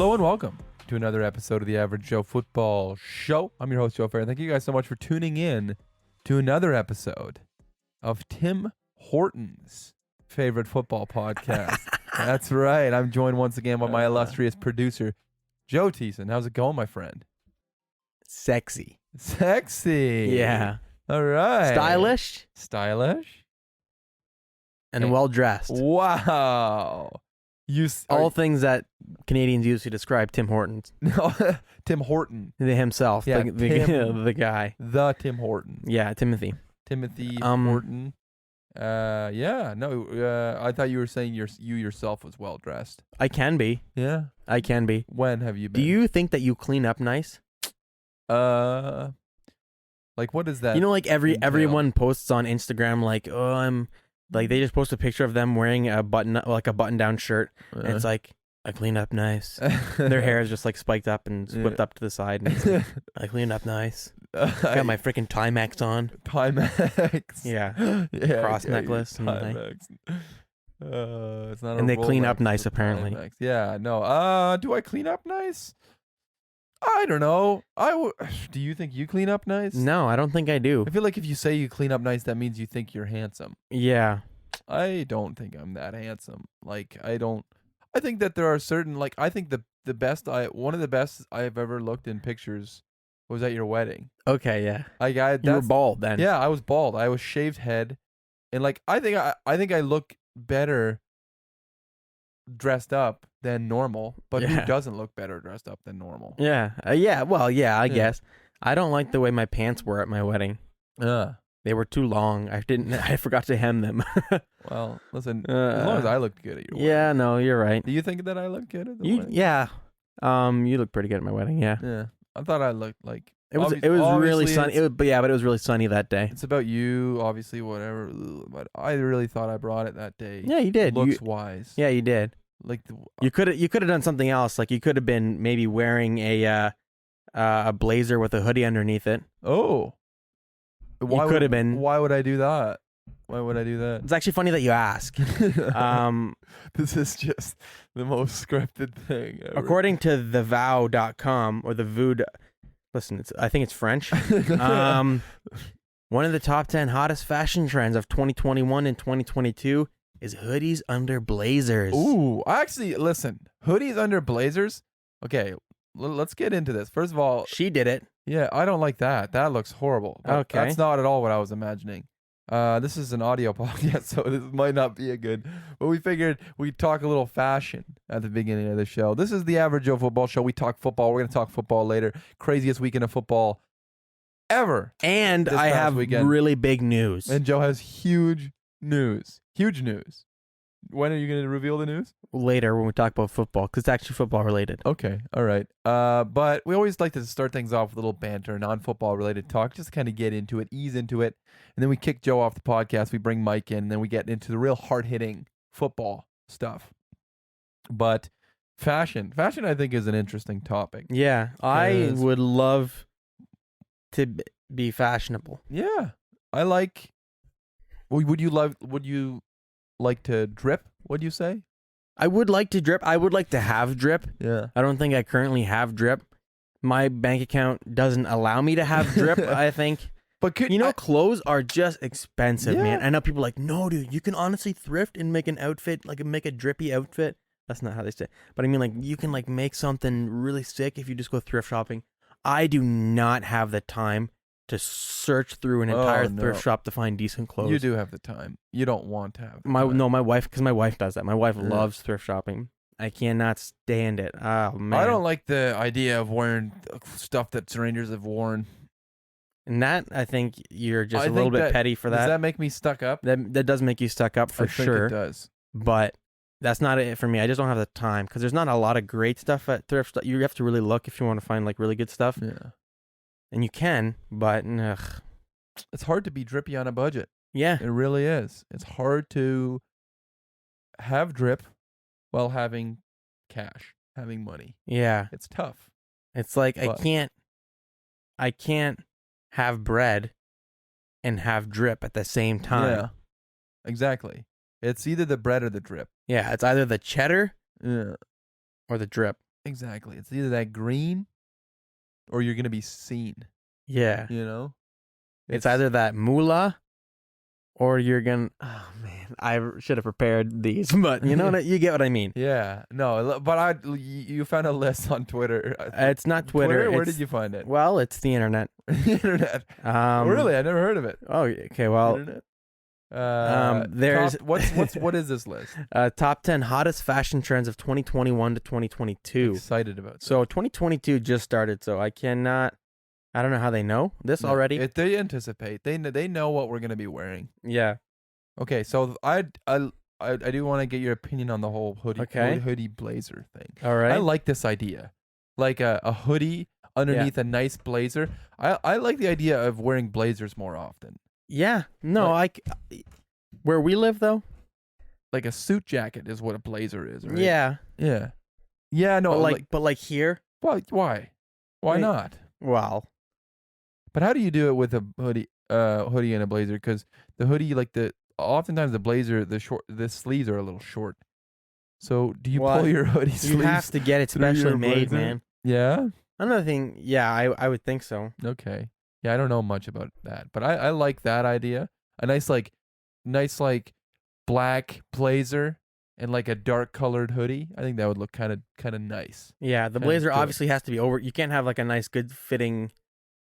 Hello and welcome to another episode of the Average Joe Football Show. I'm your host, Joe Fair. Thank you guys so much for tuning in to another episode of Tim Horton's favorite football podcast. That's right. I'm joined once again by my illustrious producer, Joe Thiessen. How's it going, my friend? Sexy. Sexy. Yeah. All right. Stylish. Stylish. And well-dressed. Wow. All things that Canadians use to describe Tim Hortons. No, Tim Horton. Himself. Yeah, The guy. The Tim Horton. Yeah, Timothy. Horton. I thought you were saying you yourself was well dressed. I can be. Yeah. I can be. When have you been? Do you think that you clean up nice? Like what is that? You know, like everyone posts on Instagram, like, oh, I'm like, they just post a picture of them wearing a button-down shirt, and it's like, I clean up nice. Their hair is just like spiked up and whipped up to the side, and it's like, I cleaned up nice. Got my freaking Timex on. Timex. Yeah. Cross necklace. Timex. It's not. And they clean Rolex, up nice, it's a apparently. Timex. Yeah. No. Do I clean up nice? I don't know. Do you think you clean up nice? No, I don't think I do. I feel like if you say you clean up nice, that means you think you're handsome. Yeah. I don't think I'm that handsome. Like, I think that there are certain, like, I think one of the best I've ever looked in pictures was at your wedding. Okay, yeah. You were bald then. Yeah, I was bald. I was shaved head. And like, I think I look better dressed up than normal, but who doesn't look better dressed up than normal? Yeah. I guess. I don't like the way my pants were at my wedding. They were too long. I forgot to hem them. Well, listen, as long as I looked good at your wedding. Yeah, no, you're right. Do you think that I look good at the wedding? Yeah. You look pretty good at my wedding, yeah. Yeah. I thought I looked like it was really sunny. But it was really sunny that day. It's about you, obviously, whatever. But I really thought I brought it that day. Yeah, you did. Looks wise. Yeah, you did. Like you could have done something else. Like you could have been maybe wearing a blazer with a hoodie underneath it. Oh, you could have been. Why would I do that? Why would I do that? It's actually funny that you ask. This is just the most scripted thing ever. According to thevow.com or the Vood, listen, I think it's French. One of the top 10 hottest fashion trends of 2021 and 2022 is hoodies under blazers. Ooh, actually, listen, hoodies under blazers. Okay, let's get into this. First of all, she did it. Yeah, I don't like that. That looks horrible. Okay. That's not at all what I was imagining. This is an audio podcast, so this might not be a good. But we figured we'd talk a little fashion at the beginning of the show. This is the Average Joe Football Show. We talk football. We're going to talk football later. Craziest weekend of football ever. And I have really big news. And Joe has huge news. Huge news. When are you going to reveal the news? Later when we talk about football, because it's actually football related. Okay, all right. But we always like to start things off with a little banter, non-football related talk, just to kind of get into it, ease into it. And then we kick Joe off the podcast, we bring Mike in, and then we get into the real hard-hitting football stuff. But fashion I think is an interesting topic. Yeah, I would love to be fashionable. Yeah, I like. Would you like to drip? What'd you say? I would like to drip. I would like to have drip. Yeah. I don't think I currently have drip. My bank account doesn't allow me to have drip, I think. But clothes are just expensive, man. I know people are like, no, dude, you can honestly thrift and make an outfit, like make a drippy outfit. That's not how they say it. But I mean, like, you can like make something really sick if you just go thrift shopping. I do not have the time to search through an entire thrift shop to find decent clothes. You do have the time. You don't want to have my wife, because my wife does that. My wife loves thrift shopping. I cannot stand it. Oh man, I don't like the idea of wearing stuff that strangers have worn. And that, I think you're just a little bit petty for that. Does that make me stuck up? That does make you stuck up for sure. I think it does. But that's not it for me. I just don't have the time because there's not a lot of great stuff at thrift stores. You have to really look if you want to find like really good stuff. Yeah. And you can, but it's hard to be drippy on a budget. Yeah. It really is. It's hard to have drip while having cash, having money. Yeah. It's tough. It's like I can't have bread and have drip at the same time. Yeah. Exactly. It's either the bread or the drip. Yeah, it's either the cheddar or the drip. Exactly. It's either that green or you're gonna be seen. Yeah. You know. It's either that moolah or you're gonna. Oh man, I should have prepared these, but you know what? You get what I mean. Yeah. No, but you found a list on Twitter. It's not Twitter. Where did you find it? Well, it's the internet. The internet. Really? I never heard of it. Oh, okay. Well, Internet? there's what is this list? Top 10 hottest fashion trends of 2021 to 2022. Excited about. So 2022 just started, so I cannot. I don't know how they know this already. They anticipate. They know what we're gonna be wearing. Yeah. Okay, so I do want to get your opinion on the whole hoodie blazer thing. All right. I like this idea, like a hoodie underneath a nice blazer. I like the idea of wearing blazers more often. Yeah. No, where we live though. Like a suit jacket is what a blazer is, right? Yeah. Yeah. Yeah. No. But like here. Well, why? Why not? Well. But how do you do it with a hoodie and a blazer? Because the hoodie, oftentimes the blazer, the sleeves are a little short. So do you pull your hoodie sleeves? You have to get it specially made, man. Yeah. Another thing, yeah, I would think so. Okay. Yeah, I don't know much about that, but I like that idea. A nice black blazer and like a dark colored hoodie. I think that would look kind of nice. Yeah, the blazer obviously has to be over. You can't have like a nice, good fitting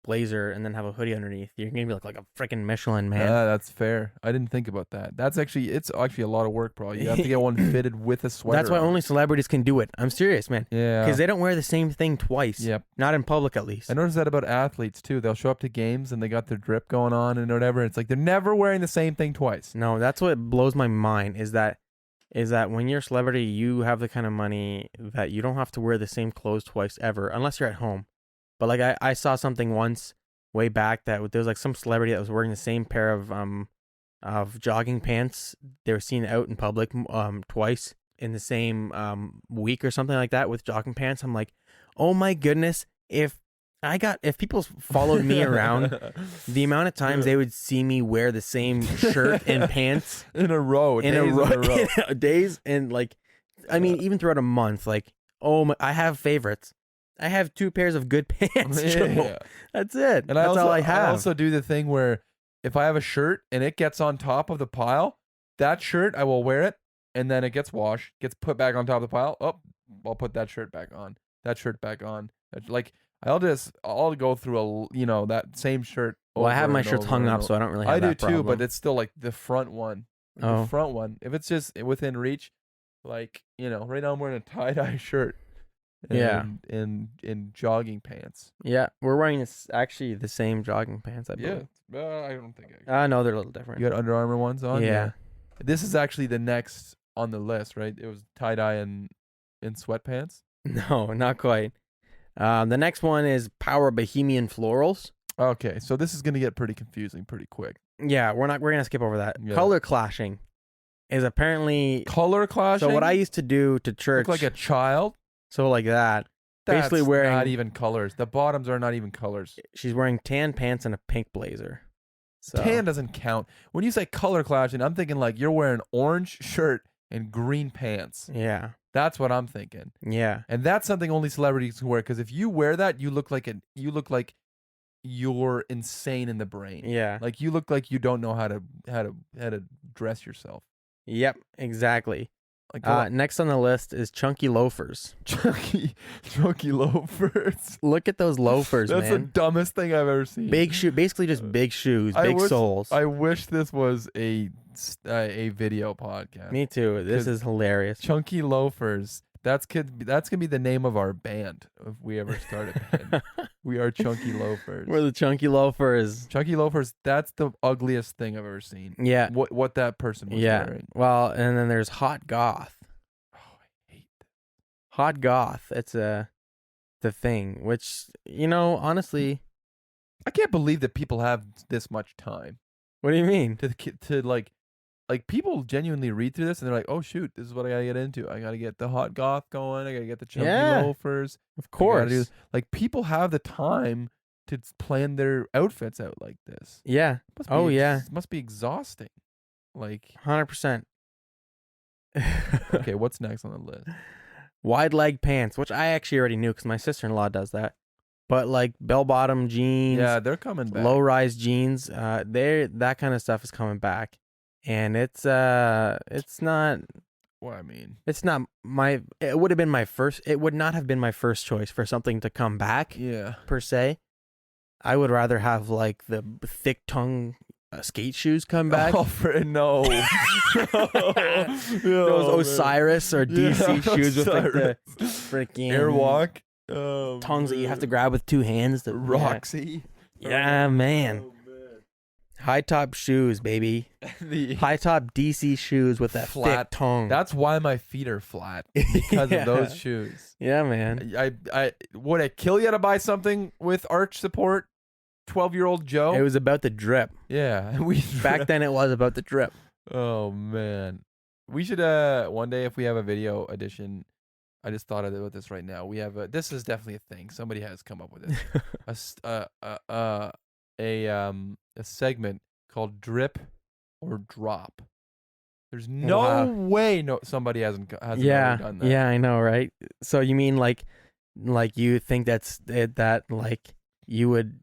blazer and then have a hoodie underneath. You're gonna be like a freaking Michelin man. That's fair. I didn't think about that. It's actually a lot of work, probably. You have to get one fitted with a sweater. That's why only celebrities can do it. I'm serious, man. Yeah, because they don't wear the same thing twice. Yep. Not in public, at least. I noticed that about athletes too. They'll show up to games and they got their drip going on and whatever. It's like they're never wearing the same thing twice. No, that's what blows my mind. Is that when you're a celebrity, you have the kind of money that you don't have to wear the same clothes twice ever, unless you're at home. But like I saw something once way back that there was like some celebrity that was wearing the same pair of jogging pants. They were seen out in public twice in the same week or something like that with jogging pants. I'm like, oh my goodness, if people followed me around, the amount of times they would see me wear the same shirt and pants in a row, days and like, I mean, even throughout a month, like, I have favorites. I have 2 pairs of good pants. Yeah. That's it. And that's all I have. I also do the thing where if I have a shirt and it gets on top of the pile, that shirt, I will wear it, and then it gets washed, gets put back on top of the pile. Oh, I'll put that shirt back on. That shirt back on. I'll go through that same shirt. Well, I have my shirts hung up, so I don't really have that problem. I do too, but it's still like the front one. The front one. If it's just within reach, right now I'm wearing a tie-dye shirt. In jogging pants. Yeah, we're wearing actually the same jogging pants. I believe. Yeah, I don't think. No, they're a little different. You got Under Armour ones on. Yeah. This is actually the next on the list, right? It was tie dye and sweatpants. No, not quite. The next one is Power Bohemian Florals. Okay, so this is gonna get pretty confusing pretty quick. Yeah, we're gonna skip over that. Yeah. Color clashing is apparently color clashing. So what I used to do to church, look like a child. So like that. That's basically wearing not even colors. The bottoms are not even colors. She's wearing tan pants and a pink blazer. So. Tan doesn't count. When you say color clashing, I'm thinking like you're wearing orange shirt and green pants. Yeah. That's what I'm thinking. Yeah. And that's something only celebrities can wear, because if you wear that, you look like you're insane in the brain. Yeah. Like you look like you don't know how to dress yourself. Yep, exactly. Like next on the list is chunky loafers. Chunky loafers. Look at those loafers, That's man. the dumbest thing I've ever seen. Big shoe, basically just big shoes, big soles. I wish this was a video podcast. Me too. This is hilarious. Chunky loafers. That's gonna be the name of our band if we ever start a band. We are Chunky Loafers. We're the Chunky Loafers. Chunky Loafers. That's the ugliest thing I've ever seen. Yeah. What that person was wearing. Well, and then there's hot goth. Oh, I hate that. Hot goth. It's the thing, which honestly, I can't believe that people have this much time. What do you mean? To like people genuinely read through this and they're like, oh shoot, this is what I gotta get into. I gotta get the hot goth going. I gotta get the chunky loafers. Of course. Like people have the time to plan their outfits out like this. Yeah. Must be exhausting. Like 100%. Okay, what's next on the list? wide leg pants, which I actually already knew because my sister-in-law does that. But like bell-bottom jeans, Yeah, they're coming back. low-rise jeans, that kind of stuff is coming back, and it's not. Well, I mean, It's not my. It would have been my first. It would not have been my first choice for something to come back. yeah. Per se, I would rather have like the thick tongue skate shoes come back. Oh, no. Those Osiris or DC shoes with like the Osiris. freaking Airwalk. tongues that you have to grab with two hands. Roxy. Yeah, man. High top shoes, baby. The High top DC shoes with that Flat. thick tongue. That's why my feet are flat because Yeah. of those shoes. Yeah, man. I would it kill you to buy something with arch support? 12-year-old Joe. It was about the drip. Yeah, Back then, it was about the drip. Oh man, we should one day if we have a video edition. I just thought about this right now. We have this is definitely a thing. Somebody has come up with it. A segment called Drip or Drop. There's no Wow. way somebody hasn't already Yeah, done that. yeah, I know, right? So you mean like you think that's it, that like you would?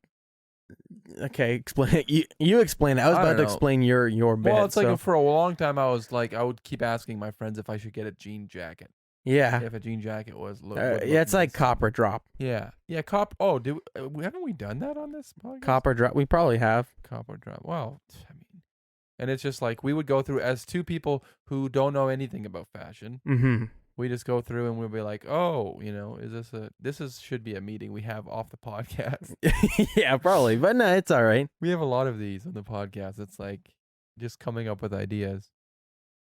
Okay, explain it. You explain it. I was I about don't to know. explain your bit. Well, it's like so- for a long time I was like I would keep asking my friends if I should get a jean jacket. yeah, If a jean jacket would look yeah. It's like nice. copper drop. Yeah. Oh, haven't we done that on this podcast? Copper drop. We probably have. Copper drop. Well, I mean, and it's just like we would go through as two people who don't know anything about fashion. Mm-hmm. We just go through and we'll be like, oh, should be a meeting we have off the podcast. Yeah, probably. But no, it's all right. We have a lot of these on the podcast. It's like just coming up with ideas.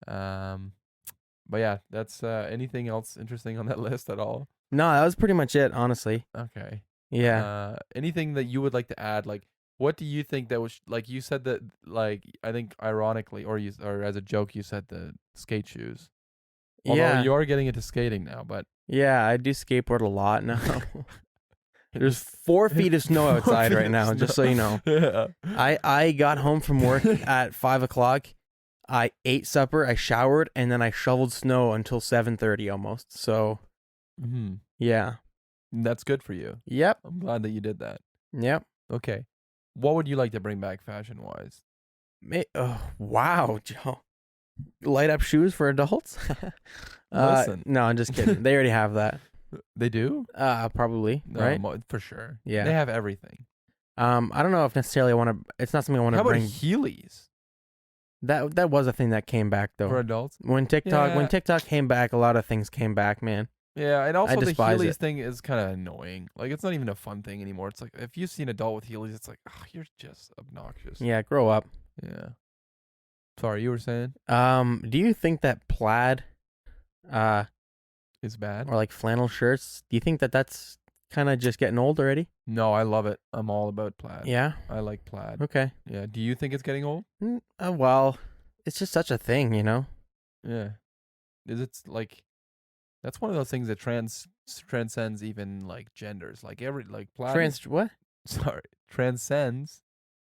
But yeah, that's anything else interesting on that list at all? No, that was pretty much it, honestly. Okay. Yeah. Anything that you would like to add? Like, what do you think that was like? You said that, like, I think ironically, or as a joke, you said the skate shoes. Although Yeah. you are getting into skating now, but Yeah, I do skateboard a lot now. There's 4 feet of snow outside right now, just so you know. Yeah. I got home from work at 5:00. I ate supper, I showered, and then I shoveled snow until 7:30 almost. So Mm-hmm. yeah. That's good for you. Yep. I'm glad that you did that. Yep. Okay. What would you like to bring back fashion wise? Oh, wow, Joe. Light up shoes for adults? Listen. No, I'm just kidding. They already have that. They do? Probably, No, right? for sure. Yeah. They have everything. I don't know if necessarily I want to. It's not something I want How to about bring. Heelys That was a thing that came back though. for adults? When TikTok Yeah. came back, a lot of things came back, man. Yeah, and also the despise Heelys it. thing is kind of annoying. Like, it's not even a fun thing anymore. It's like, if you see an adult with Heelys, it's like, oh, you're just obnoxious. Yeah, grow up. Yeah. Sorry, you were saying? Do you think that plaid, It's bad? or like flannel shirts, do you think that that's kind of just getting old already? No, I love it. I'm all about plaid. Yeah. I like plaid. Okay. Yeah. Do you think it's getting old? Well, it's just such a thing, you know. Yeah. Is it like, that's one of those things that transcends even like genders. Like plaid. What? Transcends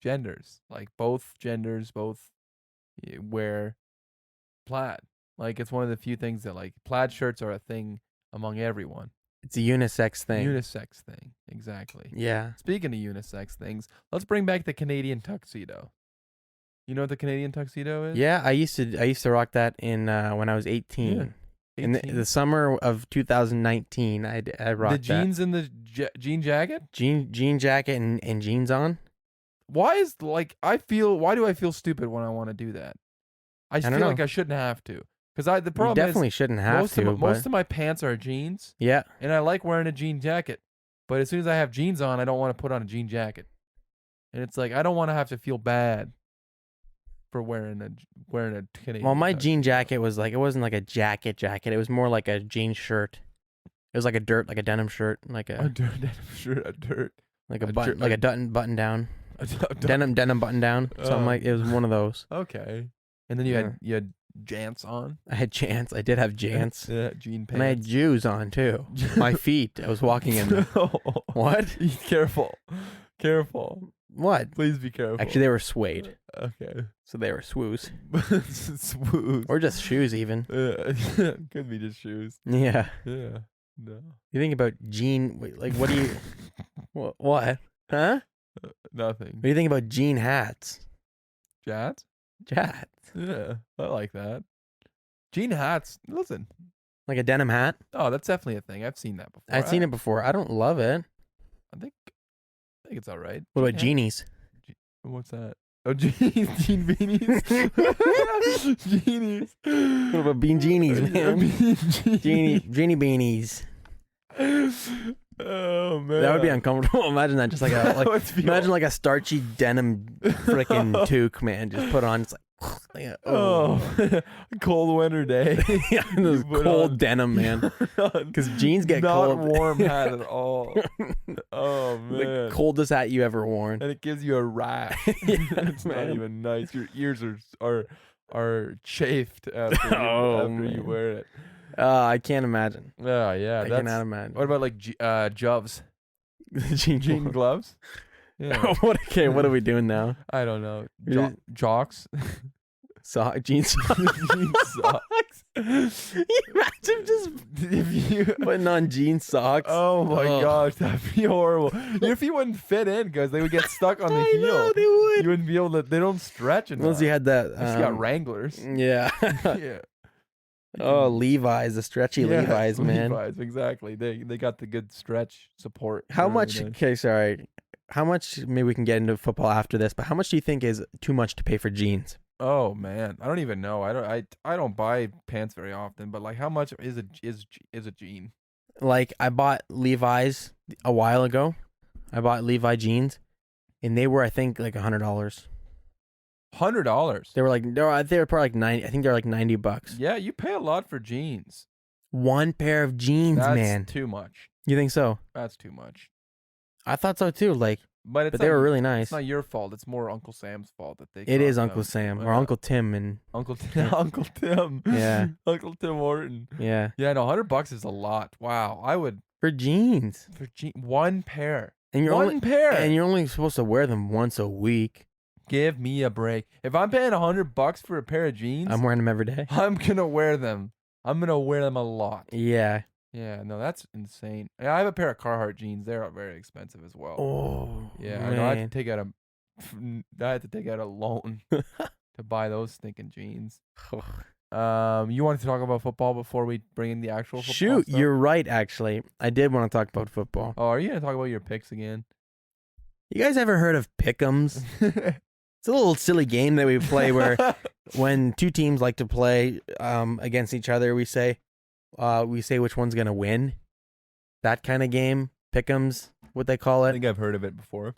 genders. Like both genders wear plaid. Like it's one of the few things that like plaid shirts are a thing among everyone. It's a unisex thing. Unisex thing. Exactly. Yeah. Speaking of unisex things, let's bring back the Canadian tuxedo. You know what the Canadian tuxedo is? Yeah, I used to rock that in when I was 18. Yeah. In the summer of 2019, I rocked the jeans and the jean jacket? that. Jean jacket and jeans on. Why do I feel stupid when I want to do that? I don't feel know. like I shouldn't have to. Because the You problem definitely is shouldn't have most of my pants are jeans, yeah. and I like wearing a jean jacket. But as soon as I have jeans on, I don't want to put on a jean jacket. And it's like I don't want to have to feel bad for wearing a Canadian. Well, my tuxedo. jean jacket was like, it wasn't like a jacket. It was more like a jean shirt. It was like a denim shirt, like a dirt shirt, a dirt. like a a button, jer- like a- a button down, a denim button down. Something like it was one of those. Okay. And then you had jants on. I had jants. I did have jants. Yeah, jean And I had pants. Jews on too. My feet. I was walking in them. No. What? Careful. What? Please be careful. Actually, they were suede. Okay. So they were swoos. Smooth. Or just shoes, even. Could be just shoes. Yeah. Yeah. No. You think about jean... Wait, like, what do you... What? Huh? Nothing. What do you think about jean hats? Jats? Jats. Yeah. I like that. Jean hats. Listen. Like a denim hat? Oh, that's definitely a thing. I've seen that before. I've seen it before. I don't love it. I think it's all right. What about Jean hat? genies? What's that? Oh, jean beanies. Genies. What about bean genies, man? Genie beanies. Oh man, That would be uncomfortable. Imagine that, just like imagine like a starchy denim freaking toque, man. Just put on. It's like, cold winter day. Yeah, this cold denim, man. Because jeans get not cold. warm hat at all. Oh man, The coldest hat you ever worn. and it gives you a rash. It's not man. even nice. Your ears are chafed after you wear it. I can't imagine. Oh yeah, I cannot imagine. What about like Joves? Jean Jean gloves? Yeah. Okay, what are we doing now? I don't know. Jocks? Jean socks. Jean socks. Imagine just If you, putting on jean socks. oh my gosh, that'd be horrible. Your feet wouldn't fit in because they would get stuck on the I heel. know, they would. You wouldn't be able to. They don't stretch enough. Once you had that. Unless you got Wranglers. Yeah. Yeah. Oh, Levi's, the stretchy Yeah, Levi's, man. Levi's, exactly. They got the good stretch support. How for much? everything. Okay, sorry. How much? Maybe we can get into football after this. But how much do you think is too much to pay for jeans? Oh man, I don't even know. I don't buy pants very often, but like, how much is a jean? Like, I bought Levi's a while ago. I bought Levi jeans, and they were, I think, like $100. $100. They were probably like 90. I think they're like $90. Yeah, you pay a lot for jeans. One pair of jeans, That's man. too much. You think so? That's too much. I thought so too. Like, But they were really nice. It's not your fault. It's more Uncle Sam's fault that they. It is cost Uncle them. Sam or Uncle Tim and Uncle Tim. Uncle Tim. Yeah. Uncle Tim Horton. yeah, Yeah, no, $100 is a lot. Wow, I would for jeans. for one pair. And you're One only pair. and you're only supposed to wear them once a week. Give me a break. If I'm paying $100 for a pair of jeans, I'm wearing them every day. I'm gonna wear them. I'm gonna wear them a lot. Yeah. Yeah, no, that's insane. Yeah, I have a pair of Carhartt jeans. They're very expensive as well. Oh. Yeah, man. I know. I had to take out a loan to buy those stinking jeans. You wanted to talk about football before we bring in the actual football Shoot, stuff? you're right. Actually, I did want to talk about football. Oh, are you gonna talk about your picks again? You guys ever heard of pick'ems? It's a little silly game that we play where when two teams like to play against each other, we say which one's gonna win. That kind of game, pick'ems, what they call I it. think I've heard of it before.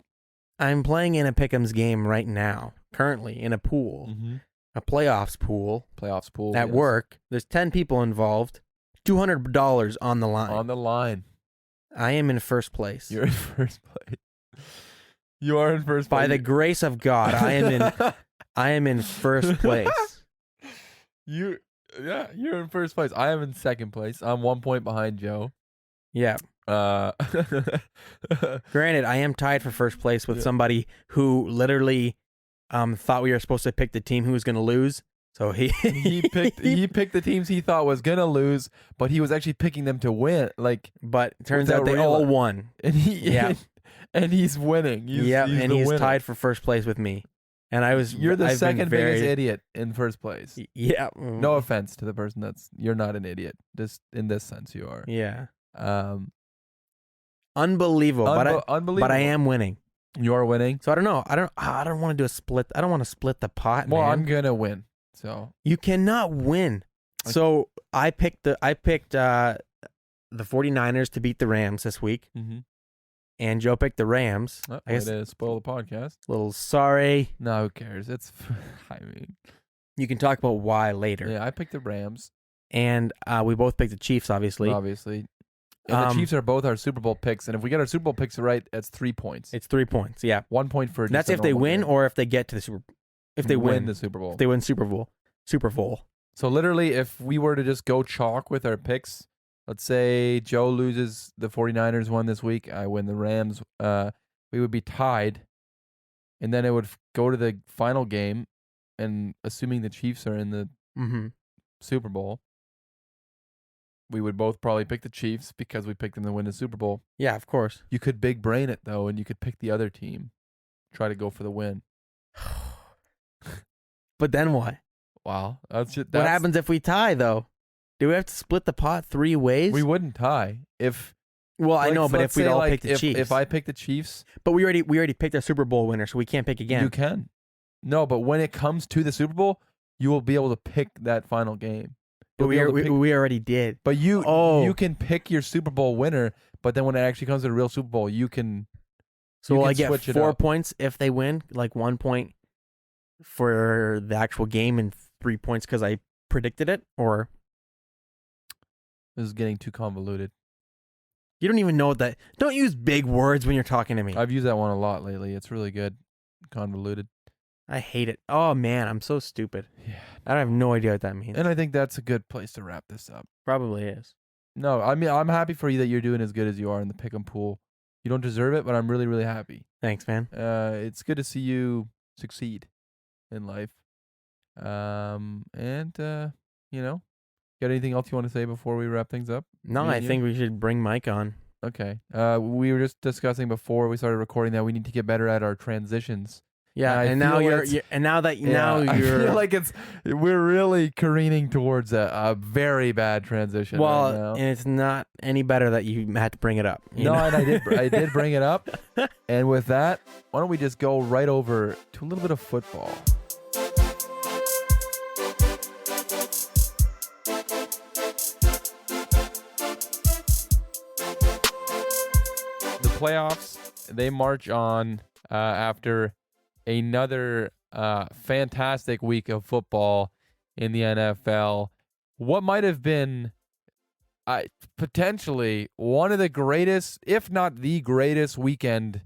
I'm playing in a pick'ems game right now, currently in a pool, Mm-hmm. a playoffs pool Playoffs pool at yes. work. There's 10 people involved, $200 on the line. On the line. I am in first place. You're in first place. You are in first place. By the grace of God, I am in first place. You're in first place. I am in second place. I'm 1 point behind Joe. Yeah. Granted, I am tied for first place with somebody who literally thought we were supposed to pick the team who was going to lose. So he picked the teams he thought was gonna lose, but he was actually picking them to win. But turns without out they all won. And and he's winning. He's and the he's winner. tied for first place with me. And You're the I've been second biggest idiot in first place. Yeah. No offense to the person you're not an idiot. Just in this sense, you are. Yeah. Unbelievable. Unbelievable. But I am winning. You're winning. So I don't know. I don't want to do a split. I don't want to split the pot. Well, man. I'm gonna win. So you cannot win. So I picked the 49ers to beat the Rams this week. Mm-hmm. And Joe picked the Rams. I guess to spoil the podcast. Little sorry. No, who cares? It's. I mean, you can talk about why later. Yeah, I picked the Rams, and we both picked the Chiefs. Obviously. And the Chiefs are both our Super Bowl picks, and if we get our Super Bowl picks right, that's 3 points. It's 3 points. Yeah, 1 point for. That's if they win or if they get to the Super. If they win the Super Bowl. If they win Super Bowl. So literally, if we were to just go chalk with our picks, let's say Joe loses, the 49ers won this week, I win the Rams, we would be tied and then it would go to the final game, and assuming the Chiefs are in the Super Bowl, we would both probably pick the Chiefs because we picked them to win the Super Bowl. Yeah, of course. You could big brain it, though, and you could pick the other team, try to go for the win. But then what? Wow. What happens if we tie, though? Do we have to split the pot 3 ways? We wouldn't tie. Well, I know, but if we'd all pick the Chiefs. If I pick the Chiefs. But we already picked our Super Bowl winner, so we can't pick again. You can. No, but when it comes to the Super Bowl, you will be able to pick that final game. But we already did. But you can pick your Super Bowl winner, but then when it actually comes to the real Super Bowl, you can. So will I get 4 points if they win? Like 1 point for the actual game and 3 points because I predicted it? Or this is getting too convoluted. You don't even know what that. Don't use big words when you're talking to me. I've used that one a lot lately. It's really good. Convoluted. I hate it. Oh man, I'm so stupid. Yeah. I have no idea what that means. And I think that's a good place to wrap this up. Probably is. No, I mean, I'm happy for you that you're doing as good as you are in the pick'em pool. You don't deserve it, but I'm really, really happy. Thanks, man. It's good to see you succeed in life. You know, got anything else you want to say before we wrap things up? No, I think we should bring Mike on. Okay. We were just discussing before we started recording that we need to get better at our transitions. Yeah, and now you're I feel like we're really careening towards a very bad transition. Well, right now. And it's not any better that you had to bring it up. No, and I did bring it up. And with that, why don't we just go right over to a little bit of football. The playoffs, they march on after another fantastic week of football in the NFL. What might have been potentially one of the greatest, if not the greatest weekend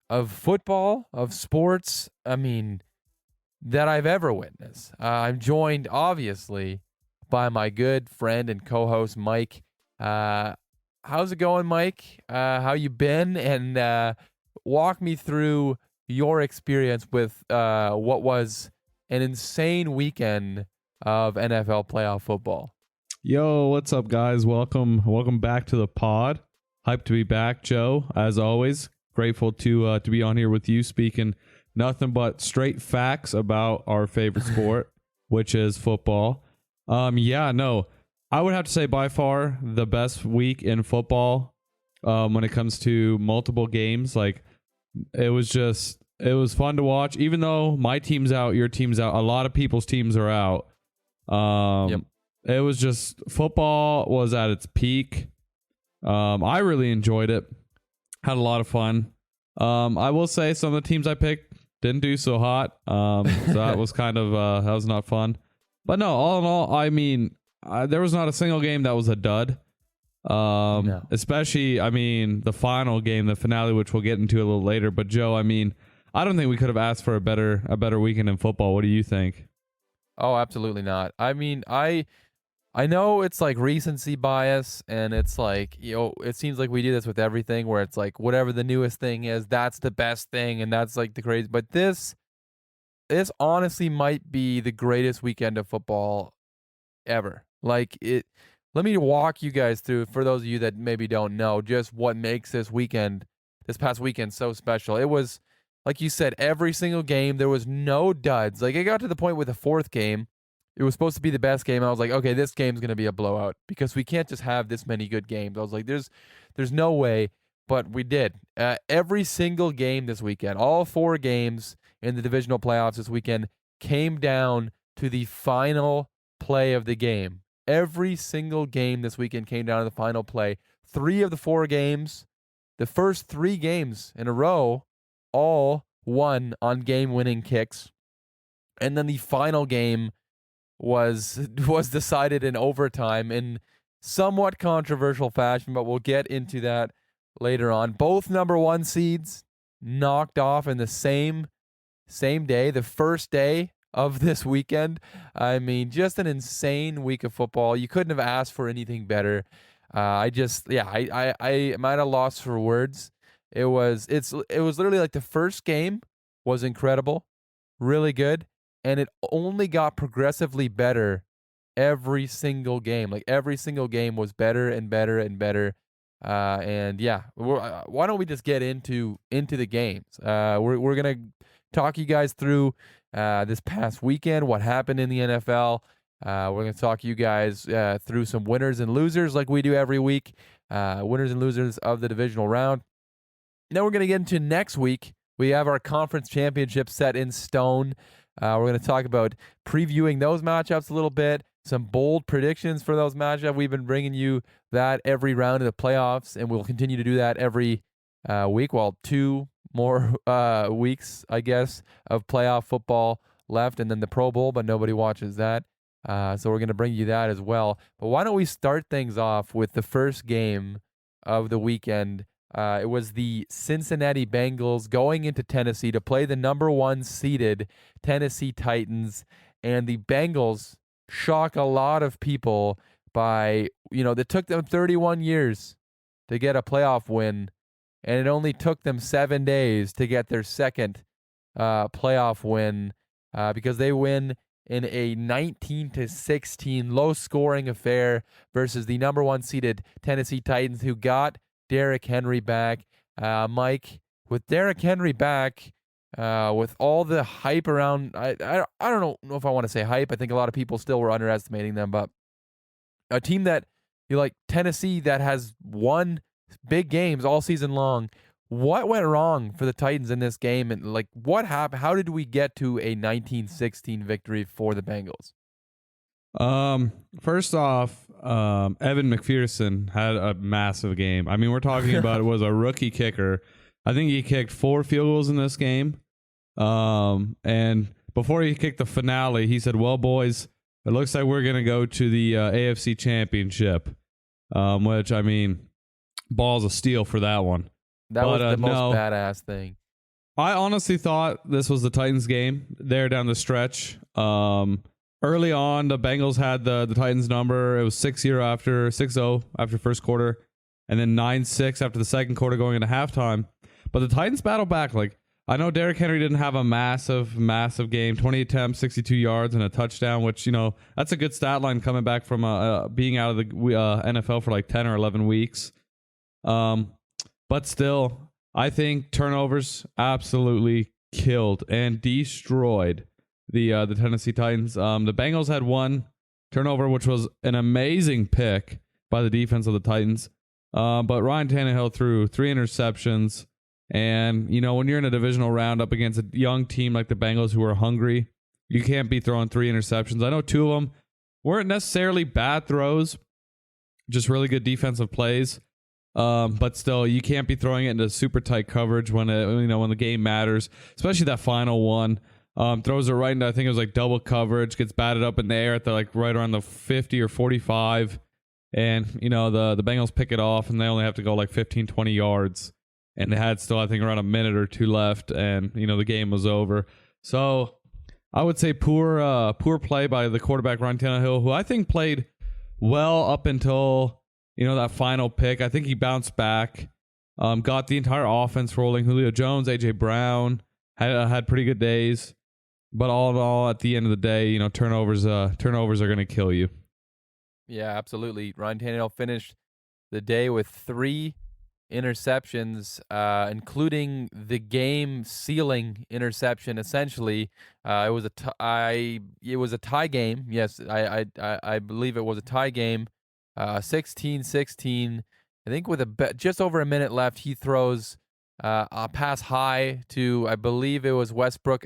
of football, of sports, that I've ever witnessed. I'm joined, obviously, by my good friend and co-host, Mike. How's it going, Mike? How you been? And walk me through your experience with what was an insane weekend of NFL playoff football. Yo, what's up, guys? Welcome back to the pod. Hyped to be back, Joe. As always, grateful to be on here with you, speaking nothing but straight facts about our favorite sport, which is football. I would have to say by far the best week in football when it comes to multiple games. Like, it was fun to watch, even though my team's out, your team's out, a lot of people's teams are out. Yep. It was just, football was at its peak. I really enjoyed it. Had a lot of fun. I will say some of the teams I picked didn't do so hot. So that was that was not fun. But no, all in all, there was not a single game that was a dud. No. Especially, the final game, the finale, which we'll get into a little later. But Joe, I don't think we could have asked for a better weekend in football. What do you think? Oh, absolutely not. I know it's like recency bias, and it's like, it seems like we do this with everything, where it's like whatever the newest thing is, that's the best thing, and that's like the crazy. But this honestly might be the greatest weekend of football ever. Like it. Let me walk you guys through, for those of you that maybe don't know, just what makes this past weekend so special. It was, like you said, every single game, there was no duds. Like, it got to the point with the fourth game, it was supposed to be the best game. I was like, okay, this game's going to be a blowout because we can't just have this many good games. I was like, there's no way, but we did. Every single game this weekend, all 4 games in the divisional playoffs this weekend came down to the final play of the game. Every single game this weekend came down to the final play. 3 of the 4 games, the first 3 games in a row, all won on game-winning kicks. And then the final game was decided in overtime in somewhat controversial fashion, but we'll get into that later on. Both number 1 seeds knocked off in the same day, the first day of this weekend. Just an insane week of football. You couldn't have asked for anything better. I am at a loss for words. It was literally like the first game was incredible, really good, and it only got progressively better every single game. Like every single game was better and better and better. And yeah, why don't we just get into the games? We're gonna talk you guys through this past weekend, what happened in the NFL. We're gonna talk you guys through some winners and losers, like we do every week. Winners and losers of the divisional round. Then we're gonna get into next week. We have our conference championship set in stone. We're going to talk about previewing those matchups a little bit, some bold predictions for those matchups. We've been bringing you that every round of the playoffs, and we'll continue to do that every week. Well, 2 more weeks, I guess, of playoff football left, and then the Pro Bowl, but nobody watches that. So we're going to bring you that as well. But why don't we start things off with the first game of the weekend? It was the Cincinnati Bengals going into Tennessee to play the number 1 seeded Tennessee Titans, and the Bengals shock a lot of people by, it took them 31 years to get a playoff win, and it only took them 7 days to get their second playoff win because they win in a 19-16 low-scoring affair versus the number 1 seeded Tennessee Titans, who got Derrick Henry back. Mike, with Derrick Henry back, with all the hype around, I don't know if I want to say hype. I think a lot of people still were underestimating them, but a team that Tennessee that has won big games all season long. What went wrong for the Titans in this game, and what happened? How did we get to a 19-16 victory for the Bengals? First off, Evan McPherson had a massive game. I mean, we're talking about it was a rookie kicker. I think he kicked 4 field goals in this game. And before he kicked the finale, he said, "Well, boys, it looks like we're gonna go to the AFC Championship," which, I mean, balls of steel for that one. That was the most badass thing. I honestly thought this was the Titans game there down the stretch. Early on, the Bengals had the Titans number. It was 6-0 after first quarter, and then 9-6 after the second quarter going into halftime. But the Titans battled back. I know Derrick Henry didn't have a massive game, 20 attempts, 62 yards, and a touchdown, which, that's a good stat line coming back from being out of the NFL for 10 or 11 weeks. But still, I think turnovers absolutely killed and destroyed the Tennessee Titans. The Bengals had 1 turnover, which was an amazing pick by the defense of the Titans. But Ryan Tannehill threw 3 interceptions. And, when you're in a divisional round up against a young team like the Bengals who are hungry, you can't be throwing 3 interceptions. I know 2 of them weren't necessarily bad throws, just really good defensive plays. But still, you can't be throwing it into super tight coverage when when the game matters, especially that final one. Throws it right into, I think it was double coverage, gets batted up in the air at the right around the 50 or 45, and the Bengals pick it off, and they only have to go 15, 20 yards, and they had still, I think, around a minute or 2 left, and the game was over. So I would say poor play by the quarterback Ryan Tannehill, who I think played well up until that final pick. I think he bounced back, got the entire offense rolling. Julio Jones, AJ Brown had pretty good days. But all in all, at the end of the day, turnovers are going to kill you. Yeah, absolutely. Ryan Tannehill finished the day with 3 interceptions, including the game-sealing interception. Essentially, it was a tie game. Yes, I believe it was a tie game. 16-16. I think with just over a minute left, he throws a pass high to, I believe it was Westbrook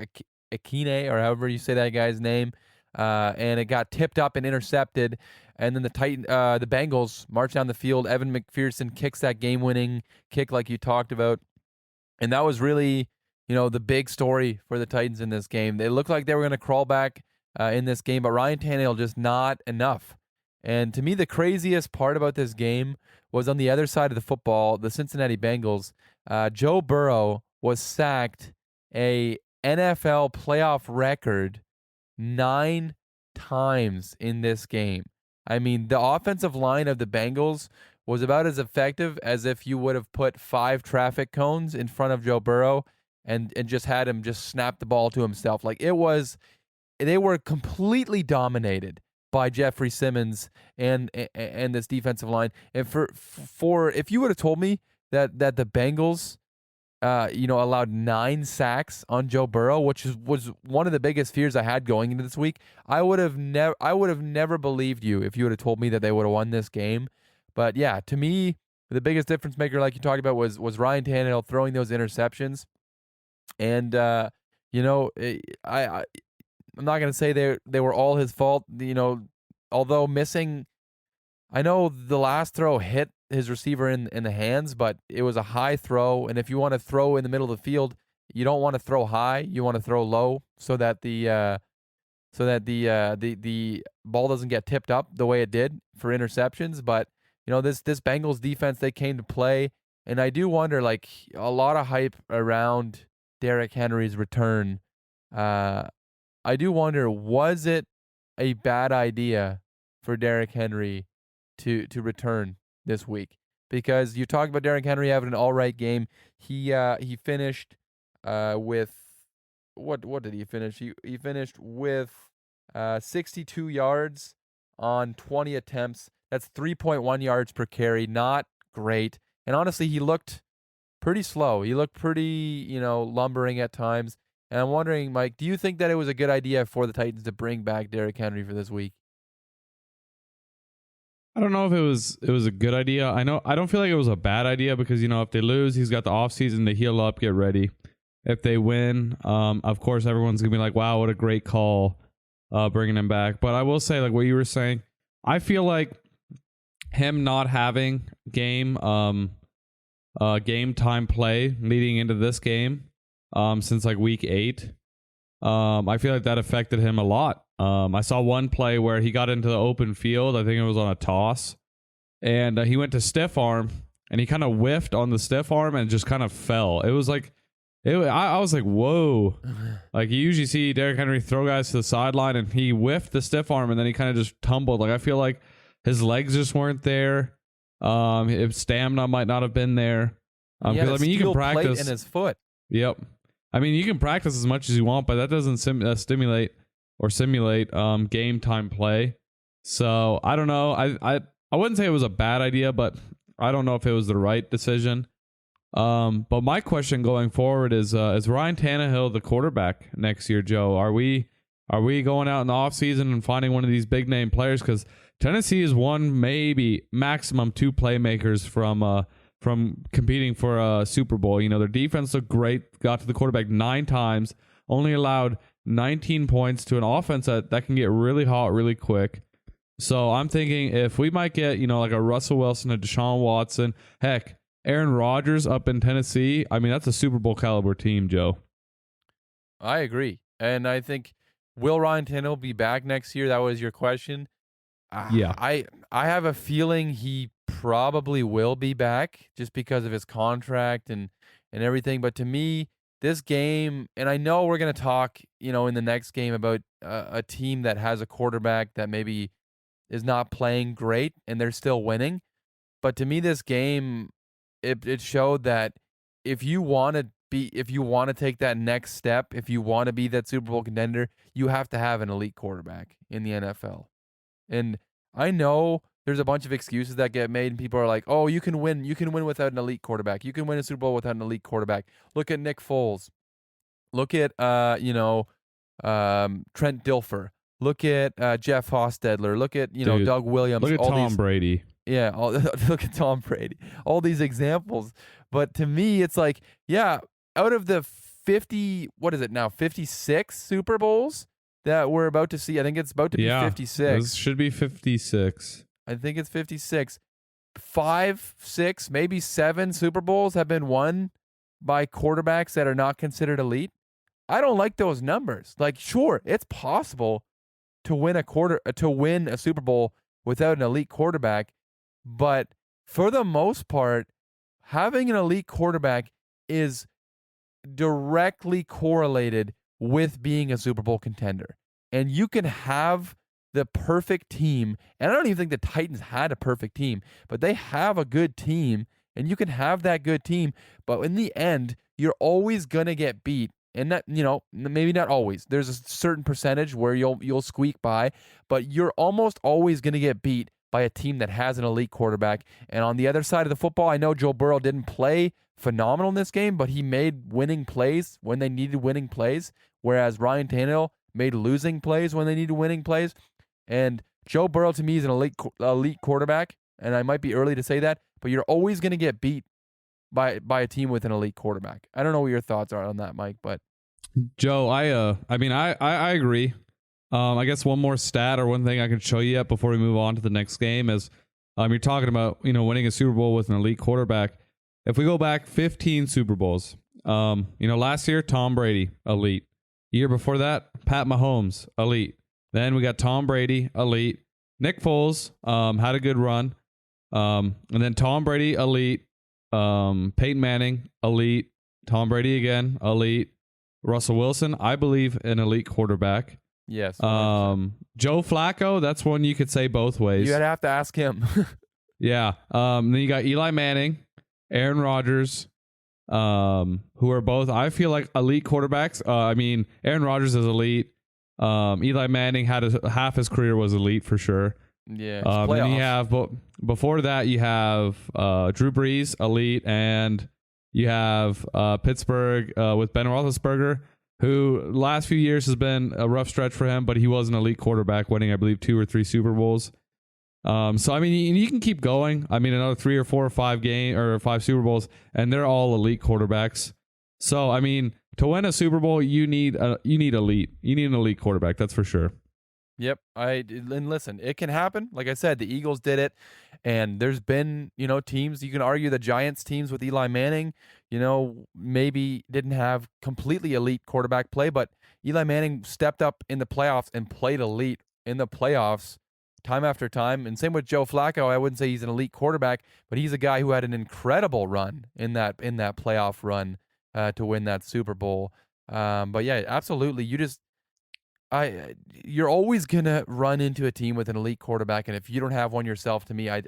Akine, or however you say that guy's name, and it got tipped up and intercepted. And then the Bengals march down the field. Evan McPherson kicks that game-winning kick, like you talked about, and that was really, the big story for the Titans in this game. They looked like they were going to crawl back in this game, but Ryan Tannehill just not enough. And to me, the craziest part about this game was on the other side of the football, the Cincinnati Bengals. Joe Burrow was sacked a NFL playoff record 9 times in this game. I mean, the offensive line of the Bengals was about as effective as if you would have put 5 traffic cones in front of Joe Burrow, and just had him just snap the ball to himself. Like they were completely dominated by Jeffrey Simmons and this defensive line. And for if you would have told me that the Bengals allowed 9 sacks on Joe Burrow, which was one of the biggest fears I had going into this week, I would have never believed you if you would have told me that they would have won this game. But yeah, to me, the biggest difference maker, like you talked about, was Ryan Tannehill throwing those interceptions. And I'm not gonna say they were all his fault. Although missing, I know the last throw hit his receiver in the hands, but it was a high throw. And if you want to throw in the middle of the field, you don't want to throw high. You want to throw low so that the ball doesn't get tipped up the way it did for interceptions. But this Bengals defense, they came to play, and I do wonder, like, a lot of hype around Derrick Henry's return. I do wonder, was it a bad idea for Derrick Henry to return this week? Because you talk about Derrick Henry having an all right game. He finished with what did he finish? He finished with 62 yards on 20 attempts. That's 3.1 yards per carry. Not great. And honestly, he looked pretty slow. He looked pretty, lumbering at times. And I'm wondering, Mike, do you think that it was a good idea for the Titans to bring back Derrick Henry for this week? I don't know if it was a good idea. I don't feel like it was a bad idea because, if they lose, he's got the offseason to heal up, get ready. If they win, of course, everyone's going to be like, wow, what a great call bringing him back. But I will say, like what you were saying, I feel like him not having game time play leading into this game since like week 8, I feel like that affected him a lot. I saw one play where he got into the open field. I think it was on a toss, and he went to stiff arm, and he kind of whiffed on the stiff arm and just kind of fell. It was like, I was like, whoa. Like, you usually see Derrick Henry throw guys to the sideline, and he whiffed the stiff arm, and then he kind of just tumbled. Like, I feel like his legs just weren't there. His stamina might not have been there. Because you can practice plate in his foot. Yep. I mean, you can practice as much as you want, but that doesn't simulate game time play. So I don't know. I wouldn't say it was a bad idea, but I don't know if it was the right decision. But my question going forward is Ryan Tannehill the quarterback next year, Joe? Are we going out in the offseason and finding one of these big name players? Because Tennessee is one, maybe maximum 2 playmakers from competing for a Super Bowl. Their defense looked great, got to the quarterback 9 times, only allowed 19 points to an offense that can get really hot really quick. So I'm thinking if we might get, like a Russell Wilson, a Deshaun Watson, heck, Aaron Rodgers up in Tennessee, I mean, that's a Super Bowl caliber team, Joe. I agree. And I think, will Ryan Tannehill be back next year? That was your question. Yeah. I have a feeling he probably will be back just because of his contract and everything. But to me, this game, and I know we're going to talk, in the next game about a team that has a quarterback that maybe is not playing great and they're still winning. But to me, this game, it showed that if you want to take that next step, if you want to be that Super Bowl contender, you have to have an elite quarterback in the NFL. And I know there's a bunch of excuses that get made, and people are like, "Oh, you can win without an elite quarterback. You can win a Super Bowl without an elite quarterback." Look at Nick Foles. Look at Trent Dilfer. Look at Jeff Hostetler. Look at Doug Williams. Look at Tom Brady. Yeah, look at Tom Brady. All these examples. But to me, it's like, yeah, out of the 56 Super Bowls that we're about to see, I think it's about to be 56. This should be 56. I think it's 56. 5, 6, maybe 7 Super Bowls have been won by quarterbacks that are not considered elite. I don't like those numbers. Like, sure, it's possible to win a Super Bowl without an elite quarterback, but for the most part, having an elite quarterback is directly correlated with being a Super Bowl contender. And you can have the perfect team, and I don't even think the Titans had a perfect team, but they have a good team, And you can have that good team, but in the end, you're always going to get beat. And that, maybe not always. There's a certain percentage where you'll squeak by, but you're almost always going to get beat by a team that has an elite quarterback. And on the other side of the football, I know Joe Burrow didn't play phenomenal in this game, but he made winning plays when they needed winning plays, whereas Ryan Tannehill made losing plays when they needed winning plays. And Joe Burrow, to me, is an elite quarterback, and I might be early to say that, but you're always going to get beat by a team with an elite quarterback. I don't know what your thoughts are on that, Mike, but Joe, I agree. I guess one more stat or one thing I can show you yet before we move on to the next game is you're talking about winning a Super Bowl with an elite quarterback. If we go back 15 Super Bowls, last year Tom Brady, elite. Year before that, Pat Mahomes, elite. Then we got Tom Brady, elite. Nick Foles had a good run, and then Tom Brady, elite. Peyton Manning, elite. Tom Brady again, elite. Russell Wilson, I believe, an elite quarterback. yes. Joe Flacco, that's one you could say both ways. You'd have to ask him. Yeah. Then you got Eli Manning, Aaron Rodgers, who are both, I feel like, elite quarterbacks. Aaron Rodgers is elite. Eli Manning had half his career was elite for sure. Yeah. Then you have, before that, you have Drew Brees, elite, and you have Pittsburgh with Ben Roethlisberger, who last few years has been a rough stretch for him, but he was an elite quarterback, winning, I believe, 2 or 3 Super Bowls. You can keep going. Another 3 or 4 or 5 Super Bowls, and they're all elite quarterbacks. So, to win a Super Bowl, you need elite. You need an elite quarterback, that's for sure. Yep. And listen, it can happen. Like I said, the Eagles did it, and there's been, teams, you can argue the Giants teams with Eli Manning, maybe didn't have completely elite quarterback play, but Eli Manning stepped up in the playoffs and played elite in the playoffs time after time. And same with Joe Flacco. I wouldn't say he's an elite quarterback, but he's a guy who had an incredible run in that playoff run to win that Super Bowl. But yeah, absolutely. You're always gonna run into a team with an elite quarterback, and if you don't have one yourself, to me, I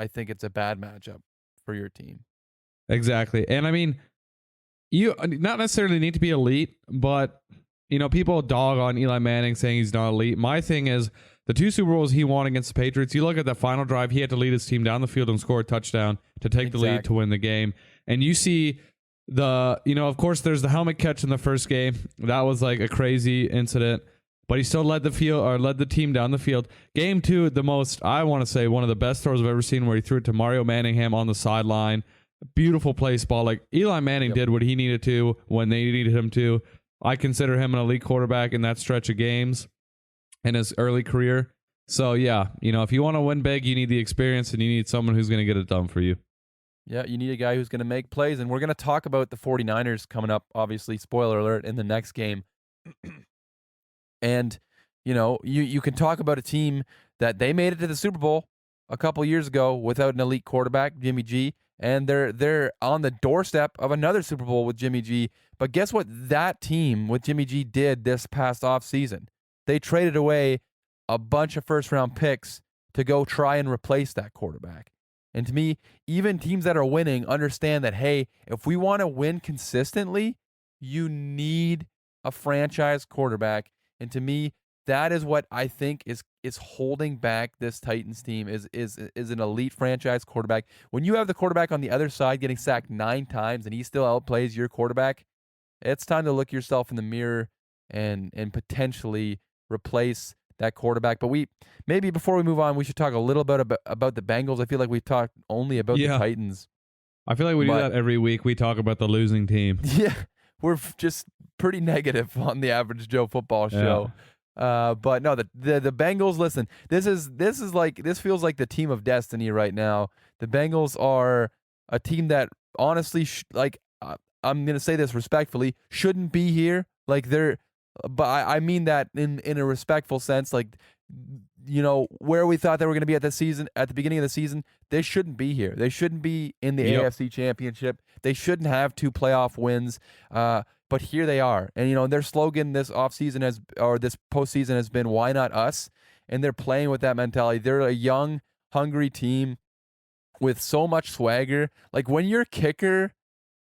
think it's a bad matchup for your team. Exactly. And you not necessarily need to be elite, but people dog on Eli Manning saying he's not elite. My thing is the 2 Super Bowls he won against the Patriots, you look at the final drive, he had to lead his team down the field and score a touchdown to take the lead to win the game. And you see of course there's the helmet catch in the first game. That was like a crazy incident. But he still led the team down the field. Game 2, I want to say, one of the best throws I've ever seen, where he threw it to Mario Manningham on the sideline. Beautiful place ball. Like, Eli Manning did what he needed to when they needed him to. I consider him an elite quarterback in that stretch of games in his early career. So, yeah, if you want to win big, you need the experience, and you need someone who's going to get it done for you. Yeah, you need a guy who's going to make plays. And we're going to talk about the 49ers coming up, obviously, spoiler alert, in the next game. And, you can talk about a team that they made it to the Super Bowl a couple years ago without an elite quarterback, Jimmy G, and they're on the doorstep of another Super Bowl with Jimmy G. But guess what that team with Jimmy G did this past offseason? They traded away a bunch of first-round picks to go try and replace that quarterback. And to me, even teams that are winning understand that, hey, if we want to win consistently, you need a franchise quarterback. And to me, that is what I think is holding back this Titans team is an elite franchise quarterback. When you have the quarterback on the other side getting sacked 9 times and he still outplays your quarterback, it's time to look yourself in the mirror and potentially replace that quarterback. But maybe before we move on, we should talk a little bit about the Bengals. I feel like we've talked only about the Titans. I feel like we do that every week. We talk about the losing team. Yeah, we're just pretty negative on the Average Joe Football Show. But no, the Bengals. Listen, this feels like the team of destiny right now. The Bengals are a team that honestly, I'm gonna say this respectfully, shouldn't be here. But I mean that in a respectful sense. Where we thought they were going to be at the beginning of the season, they shouldn't be here. They shouldn't be in the AFC Championship. They shouldn't have 2 playoff wins. But here they are. And, their slogan this offseason this postseason has been, why not us? And they're playing with that mentality. They're a young, hungry team with so much swagger. Like when your kicker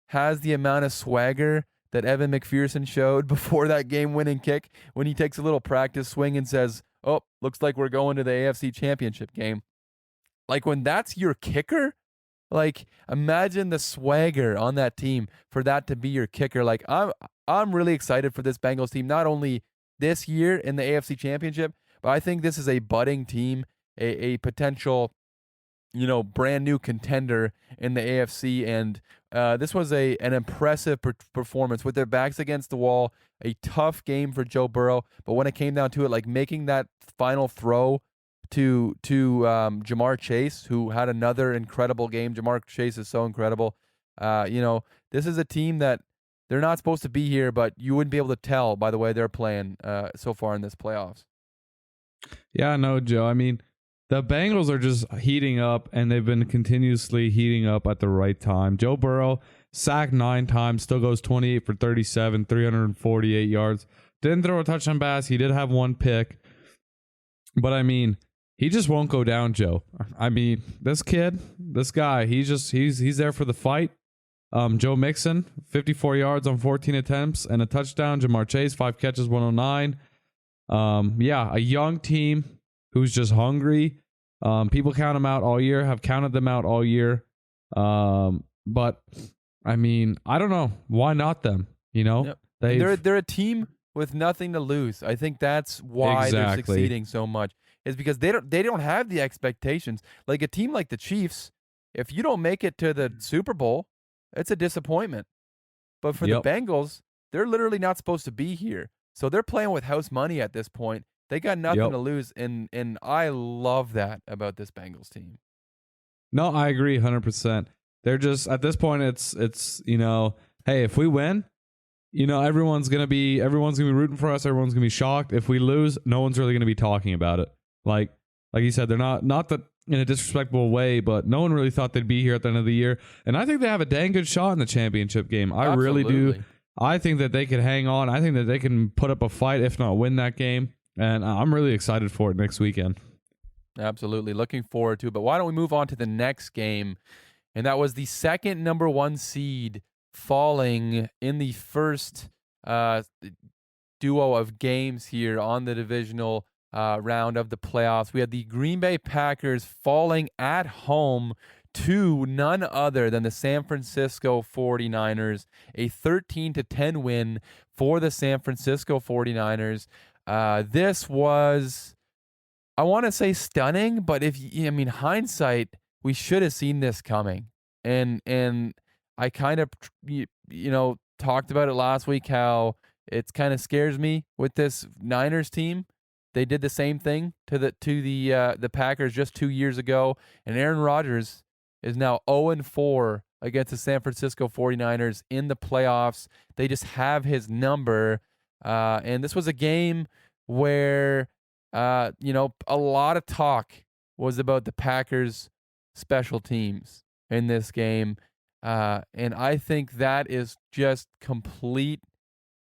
has the amount of swagger that Evan McPherson showed before that game-winning kick, when he takes a little practice swing and says, "Oh, looks like we're going to the AFC Championship game." Like when that's your kicker, like imagine the swagger on that team for that to be your kicker. Like I'm really excited for this Bengals team, not only this year in the AFC Championship, but I think this is a budding team, a potential, brand new contender in the AFC. And this was an impressive performance with their backs against the wall, a tough game for Joe Burrow. But when it came down to it, like making that final throw to Jamar Chase, who had another incredible game. Jamar Chase is so incredible. This is a team that they're not supposed to be here, but you wouldn't be able to tell by the way they're playing so far in this playoffs. Yeah, no, Joe. I mean, the Bengals are just heating up, and they've been continuously heating up at the right time. Joe Burrow sacked 9 times, still goes 28 for 37, 348 yards. Didn't throw a touchdown pass. He did have 1 pick. But, I mean, he just won't go down, Joe. I mean, this guy, he's there for the fight. Joe Mixon, 54 yards on 14 attempts and a touchdown. Jamar Chase, 5 catches, 109. A young team who's just hungry. People count them out all year, have counted them out all year. But, I mean, I don't know. Why not them? Yep. They're a team with nothing to lose. I think that's why they're succeeding so much. Is because they don't have the expectations. Like a team like the Chiefs, if you don't make it to the Super Bowl, it's a disappointment. But for the Bengals, they're literally not supposed to be here. So they're playing with house money at this point. They got nothing to lose, and I love that about this Bengals team. No, I agree 100%. They're just at this point it's hey, if we win, everyone's gonna be rooting for us, everyone's gonna be shocked. If we lose, no one's really gonna be talking about it. Like you said, they're not that in a disrespectful way, but no one really thought they'd be here at the end of the year. And I think they have a dang good shot in the championship game. I really do. I think that they could hang on. I think that they can put up a fight, if not win that game. And I'm really excited for it next weekend. Absolutely. Looking forward to it. But why don't we move on to the next game? And that was the second number 1 seed falling in the first duo of games here on the divisional round of the playoffs. We had the Green Bay Packers falling at home to none other than the San Francisco 49ers, a 13-10 win for the San Francisco 49ers. This was, I want to say stunning, but hindsight, we should have seen this coming. And I kind of, talked about it last week, how it kind of scares me with this Niners team. They did the same thing to the Packers just 2 years ago, and Aaron Rodgers is now 0-4 against the San Francisco 49ers in the playoffs. They just have his number, and this was a game where a lot of talk was about the Packers' special teams in this game, and I think that is just complete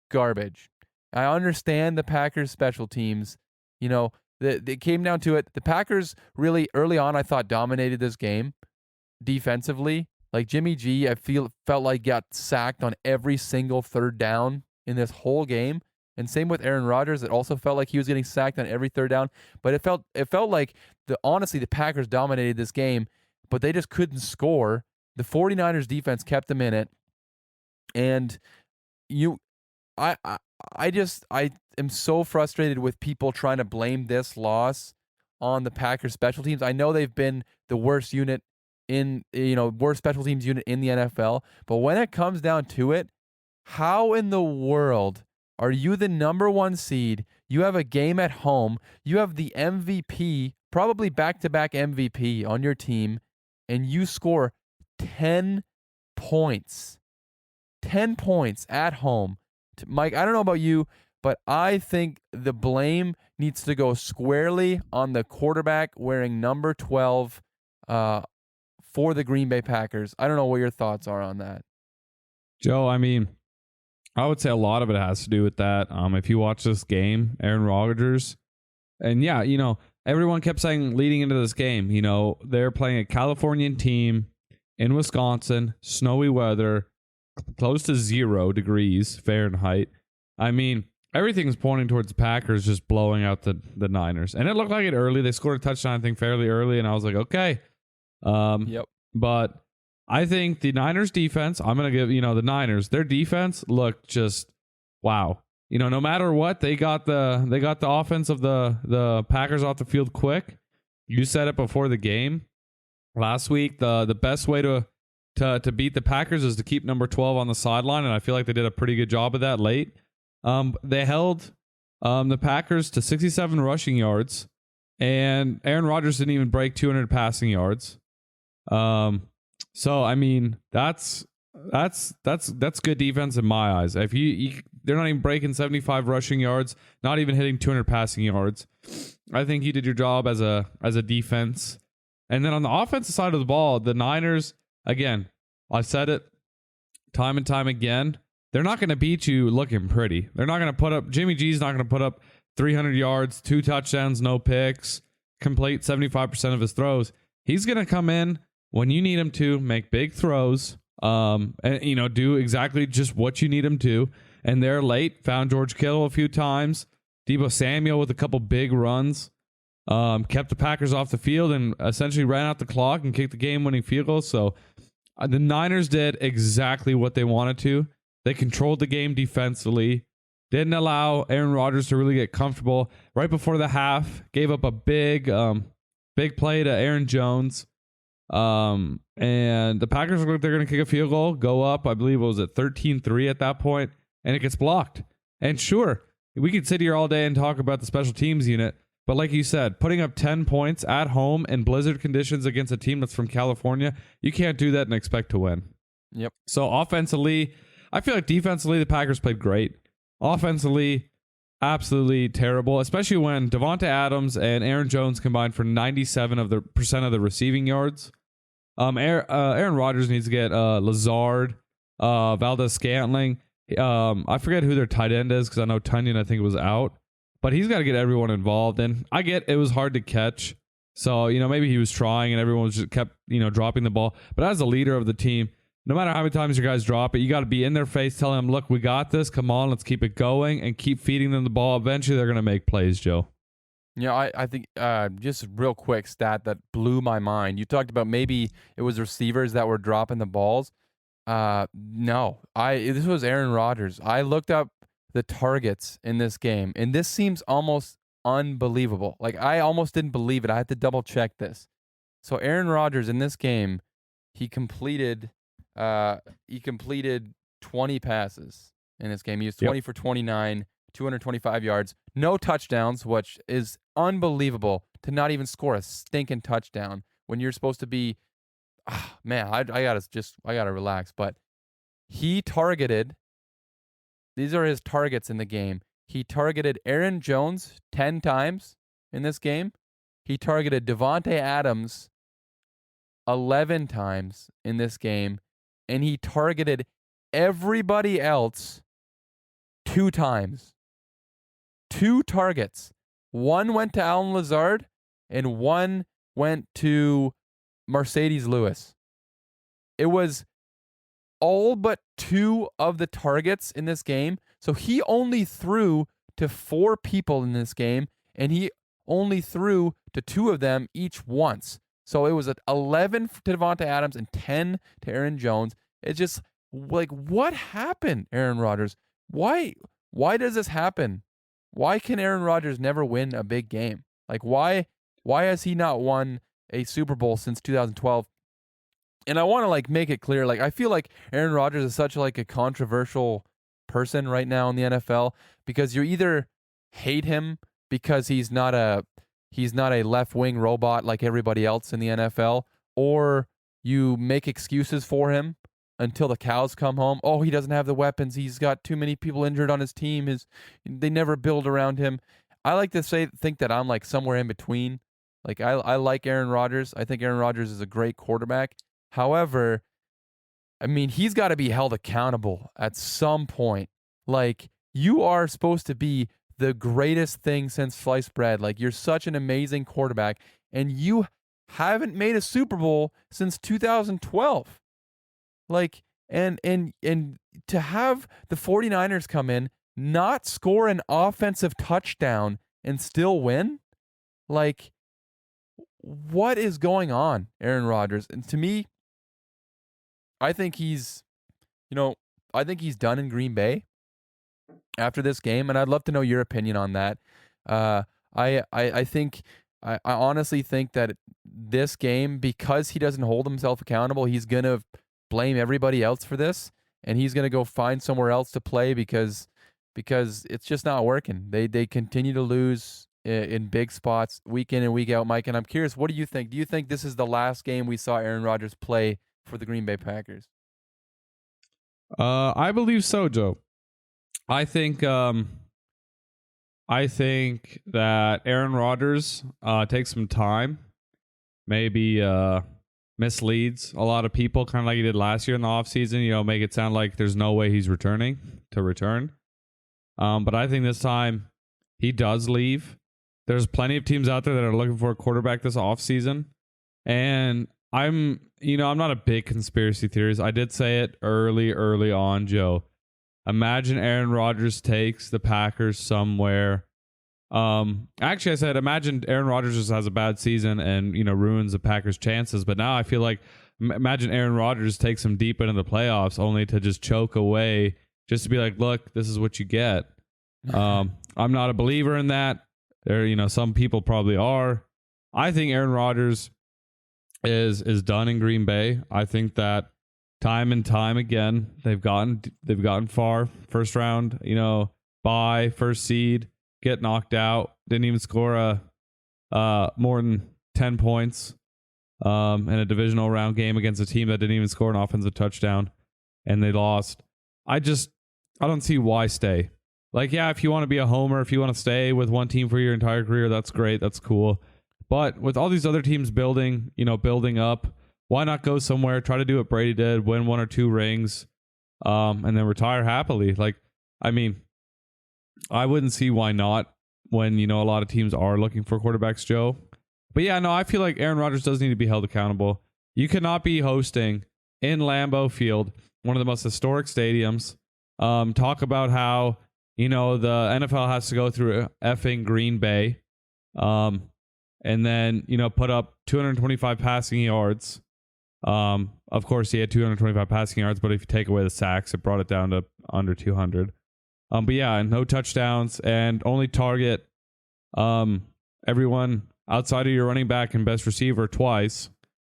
garbage. I understand the Packers' special teams. It came down to it. The Packers really early on, I thought, dominated this game defensively. Like Jimmy G, felt like got sacked on every single third down in this whole game. And same with Aaron Rodgers. It also felt like he was getting sacked on every third down. But it felt like honestly the Packers dominated this game, but they just couldn't score. The 49ers defense kept them in it. And I am so frustrated with people trying to blame this loss on the Packers special teams. I know they've been the worst unit worst special teams unit in the NFL, but when it comes down to it, how in the world are you the number 1 seed? You have a game at home. You have the MVP, probably back-to-back MVP on your team, and you score 10 points. 10 points at home. Mike, I don't know about you, but I think the blame needs to go squarely on the quarterback wearing number 12 for the Green Bay Packers. I don't know what your thoughts are on that. Joe, I mean, I would say a lot of it has to do with that. If you watch this game, Aaron Rodgers, and everyone kept saying leading into this game, they're playing a Californian team in Wisconsin, snowy weather, close to 0 degrees Fahrenheit. I mean, everything's pointing towards the Packers just blowing out the Niners. And it looked like it early. They scored a touchdown, I think, fairly early, and I was like, okay. Yep. But I think the Niners defense, I'm going to give, the Niners, their defense looked just, wow. No matter what, they got the offense of the Packers off the field quick. You said it before the game last week. The best way to beat the Packers is to keep number 12 on the sideline, and I feel like they did a pretty good job of that late. They held the Packers to 67 rushing yards, and Aaron Rodgers didn't even break 200 passing yards. So I mean, that's good defense in my eyes. If they're not even breaking 75 rushing yards, not even hitting 200 passing yards, I think you did your job as a defense. And then on the offensive side of the ball, the Niners, again, I said it time and time again, they're not going to beat you looking pretty. They're not going to put up, Jimmy G's not going to put up 300 yards, 2 touchdowns, no picks, complete 75% of his throws. He's going to come in when you need him to, make big throws, and do exactly just what you need him to. And they're late. Found George Kittle a few times. Deebo Samuel with a couple big runs. Kept the Packers off the field and essentially ran out the clock and kicked the game-winning field goal. So the Niners did exactly what they wanted to. They controlled the game defensively. Didn't allow Aaron Rodgers to really get comfortable. Right before the half, gave up a big play to Aaron Jones. And the Packers look like they're going to kick a field goal, go up, I believe it was at 13-3 at that point, and it gets blocked. And sure, we could sit here all day and talk about the special teams unit, but like you said, putting up 10 points at home in blizzard conditions against a team that's from California, you can't do that and expect to win. Yep. So offensively, I feel like defensively, the Packers played great. Offensively, absolutely terrible, especially when Devonta Adams and Aaron Jones combined for 97% of the receiving yards. Aaron Rodgers needs to get Lazard, Valdez-Scantling. I forget who their tight end is because I know Tunyon, I think, was out. But he's got to get everyone involved. And I get it was hard to catch. So, maybe he was trying and everyone was just kept, dropping the ball. But as a leader of the team, no matter how many times your guys drop it, you got to be in their face telling them, look, we got this. Come on, let's keep it going and keep feeding them the ball. Eventually, they're going to make plays, Joe. Yeah, I think just a real quick stat that blew my mind. You talked about maybe it was receivers that were dropping the balls. No, this was Aaron Rodgers. I looked up the targets in this game, and this seems almost unbelievable. Like, I almost didn't believe it. I had to double check this. So Aaron Rodgers in this game, he completed 20 passes in this game. He was 20 for 29, 225 yards, no touchdowns, which is unbelievable to not even score a stinking touchdown when you're supposed to be. Man, I gotta relax. But he targeted. These are his targets in the game. He targeted Aaron Jones 10 times in this game. He targeted Devonta Adams 11 times in this game. And he targeted everybody else 2 times. 2 targets. One went to Alan Lazard and one went to Mercedes Lewis. It was all but 2 of the targets in this game. So he only threw to 4 people in this game, and he only threw to 2 of them each once. So it was 11 to Devonta Adams and 10 to Aaron Jones. It's just like, what happened, Aaron Rodgers? Why does this happen? Why can Aaron Rodgers never win a big game? Like, why has he not won a Super Bowl since 2012? And I want to make it clear, I feel like Aaron Rodgers is such a controversial person right now in the NFL because you either hate him because he's not a left-wing robot like everybody else in the NFL, or you make excuses for him until the cows come home. Oh, he doesn't have the weapons. He's got too many people injured on his team. They never build around him. I like to think that I'm somewhere in between. I like Aaron Rodgers. I think Aaron Rodgers is a great quarterback. However, I mean, he's got to be held accountable at some point. You are supposed to be the greatest thing since sliced bread. Like, you're such an amazing quarterback, and you haven't made a Super Bowl since 2012. Like, and to have the 49ers come in, not score an offensive touchdown and still win? Like, what is going on, Aaron Rodgers? And to me, I think he's done in Green Bay after this game, and I'd love to know your opinion on that. I honestly think that this game, because he doesn't hold himself accountable, he's gonna blame everybody else for this, and he's gonna go find somewhere else to play because it's just not working. They continue to lose in big spots week in and week out, Mike. And I'm curious, what do you think? Do you think this is the last game we saw Aaron Rodgers play for the Green Bay Packers? I believe so, Joe. I think that Aaron Rodgers takes some time, maybe misleads a lot of people, kind of like he did last year in the offseason, make it sound like there's no way he's returning. But I think this time he does leave. There's plenty of teams out there that are looking for a quarterback this offseason. And I'm not a big conspiracy theorist. I did say it early on, Joe. Imagine Aaron Rodgers takes the Packers somewhere. Actually, I said imagine Aaron Rodgers just has a bad season and ruins the Packers' chances. But now I feel like imagine Aaron Rodgers takes them deep into the playoffs, only to just choke away, just to be like, look, this is what you get. I'm not a believer in that. There, some people probably are. I think Aaron Rodgers is done in Green Bay. I think that time and time again they've gotten far. First round, bye, first seed, get knocked out. Didn't even score more than 10 points in a divisional round game against a team that didn't even score an offensive touchdown, and they lost. I don't see why stay. Like, yeah, if you want to be a homer, if you want to stay with one team for your entire career, that's great. That's cool. But with all these other teams building up, why not go somewhere, try to do what Brady did, win 1 or 2 rings, and then retire happily? Like, I mean, I wouldn't see why not when, a lot of teams are looking for quarterbacks, Joe. But yeah, no, I feel like Aaron Rodgers does need to be held accountable. You cannot be hosting in Lambeau Field, one of the most historic stadiums, talk about how, the NFL has to go through effing Green Bay, and then, put up 225 passing yards. Of course, he had 225 passing yards, but if you take away the sacks, it brought it down to under 200. But yeah, no touchdowns and only target everyone outside of your running back and best receiver twice.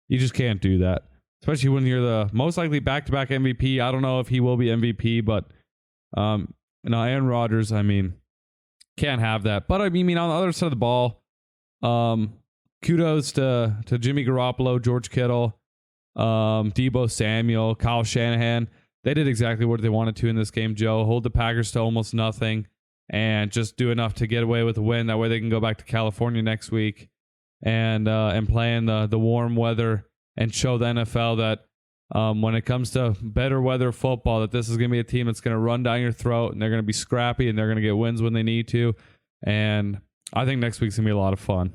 You just can't do that, especially when you're the most likely back-to-back MVP. I don't know if he will be MVP, but Aaron Rodgers, can't have that. But I mean, on the other side of the ball, kudos to Jimmy Garoppolo, George Kittle, Deebo Samuel, Kyle Shanahan. They did exactly what they wanted to in this game, Joe. Hold the Packers to almost nothing and just do enough to get away with a win. That way they can go back to California next week and play in the warm weather and show the NFL that when it comes to better weather football, that this is going to be a team that's going to run down your throat and they're going to be scrappy and they're going to get wins when they need to. And I think next week's going to be a lot of fun.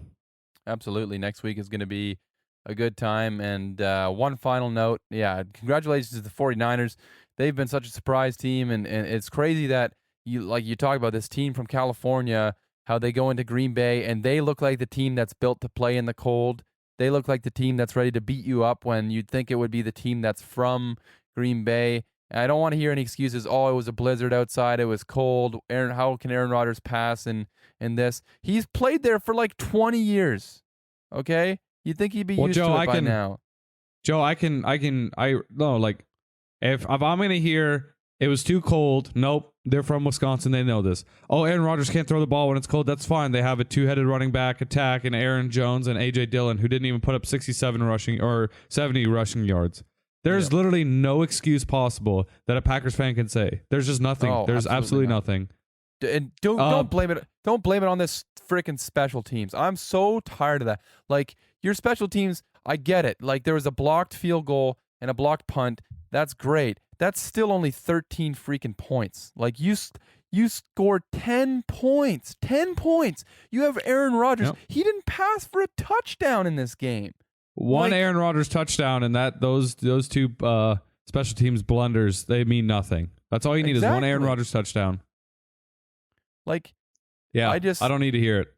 Absolutely. Next week is going to be a good time. And one final note, congratulations to the 49ers. They've been such a surprise team, and it's crazy that you talk about this team from California, how they go into Green Bay, and they look like the team that's built to play in the cold. They look like the team that's ready to beat you up when you'd think it would be the team that's from Green Bay. And I don't want to hear any excuses. Oh, it was a blizzard outside. It was cold. How can Aaron Rodgers pass in this? He's played there for like 20 years. Okay? You'd think he'd be used Joe, to it by now. Joe, if I'm going to hear it was too cold, nope, they're from Wisconsin, they know this. Oh, Aaron Rodgers can't throw the ball when it's cold, that's fine. They have a two-headed running back attack in Aaron Jones and A.J. Dillon, who didn't even put up 67 rushing or 70 rushing yards. There's literally no excuse possible that a Packers fan can say. There's just nothing. There's absolutely nothing. And don't blame it. Don't blame it on this freaking special teams. I'm so tired of that. Like, your special teams, I get it. Like, there was a blocked field goal and a blocked punt. That's great. That's still only 13 freaking points. Like, you You scored 10 points. 10 points. You have Aaron Rodgers. Yep. He didn't pass for a touchdown in this game. One Aaron Rodgers touchdown, and those two special teams blunders, they mean nothing. That's all you need is one Aaron Rodgers touchdown. Yeah, I don't need to hear it.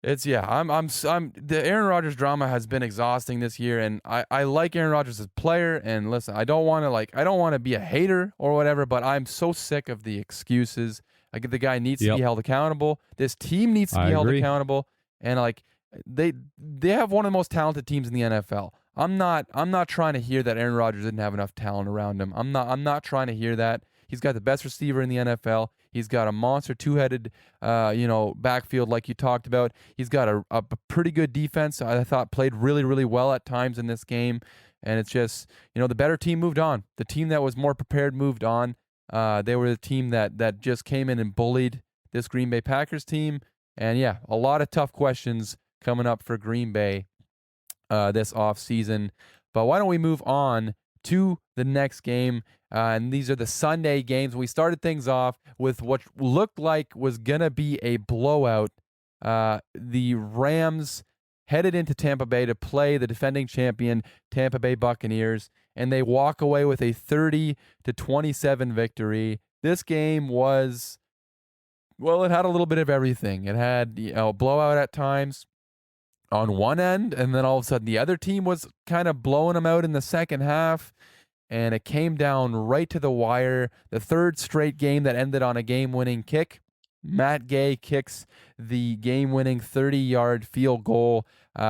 I'm the Aaron Rodgers drama has been exhausting this year, and I like Aaron Rodgers as a player. And listen, I don't want to be a hater or whatever, but I'm so sick of the excuses. Like, the guy needs to be held accountable. This team needs to be held accountable, and they have one of the most talented teams in the NFL. I'm not trying to hear that Aaron Rodgers didn't have enough talent around him. I'm not trying to hear that. He's got the best receiver in the NFL. He's got a monster two-headed, backfield like you talked about. He's got a pretty good defense. I thought played really, really well at times in this game. And it's just, the better team moved on. The team that was more prepared moved on. They were the team that just came in and bullied this Green Bay Packers team. And yeah, a lot of tough questions coming up for Green Bay this offseason. But why don't we move on to the next game? And these are the Sunday games. We started things off with what looked like was going to be a blowout. The Rams headed into Tampa Bay to play the defending champion Tampa Bay Buccaneers, and they walk away with a 30-27 victory. This game was, it had a little bit of everything. It had a blowout at times on one end, and then all of a sudden the other team was kind of blowing them out in the second half. And it came down right to the wire. The third straight game that ended on a game-winning kick. Matt Gay kicks the game-winning 30-yard field goal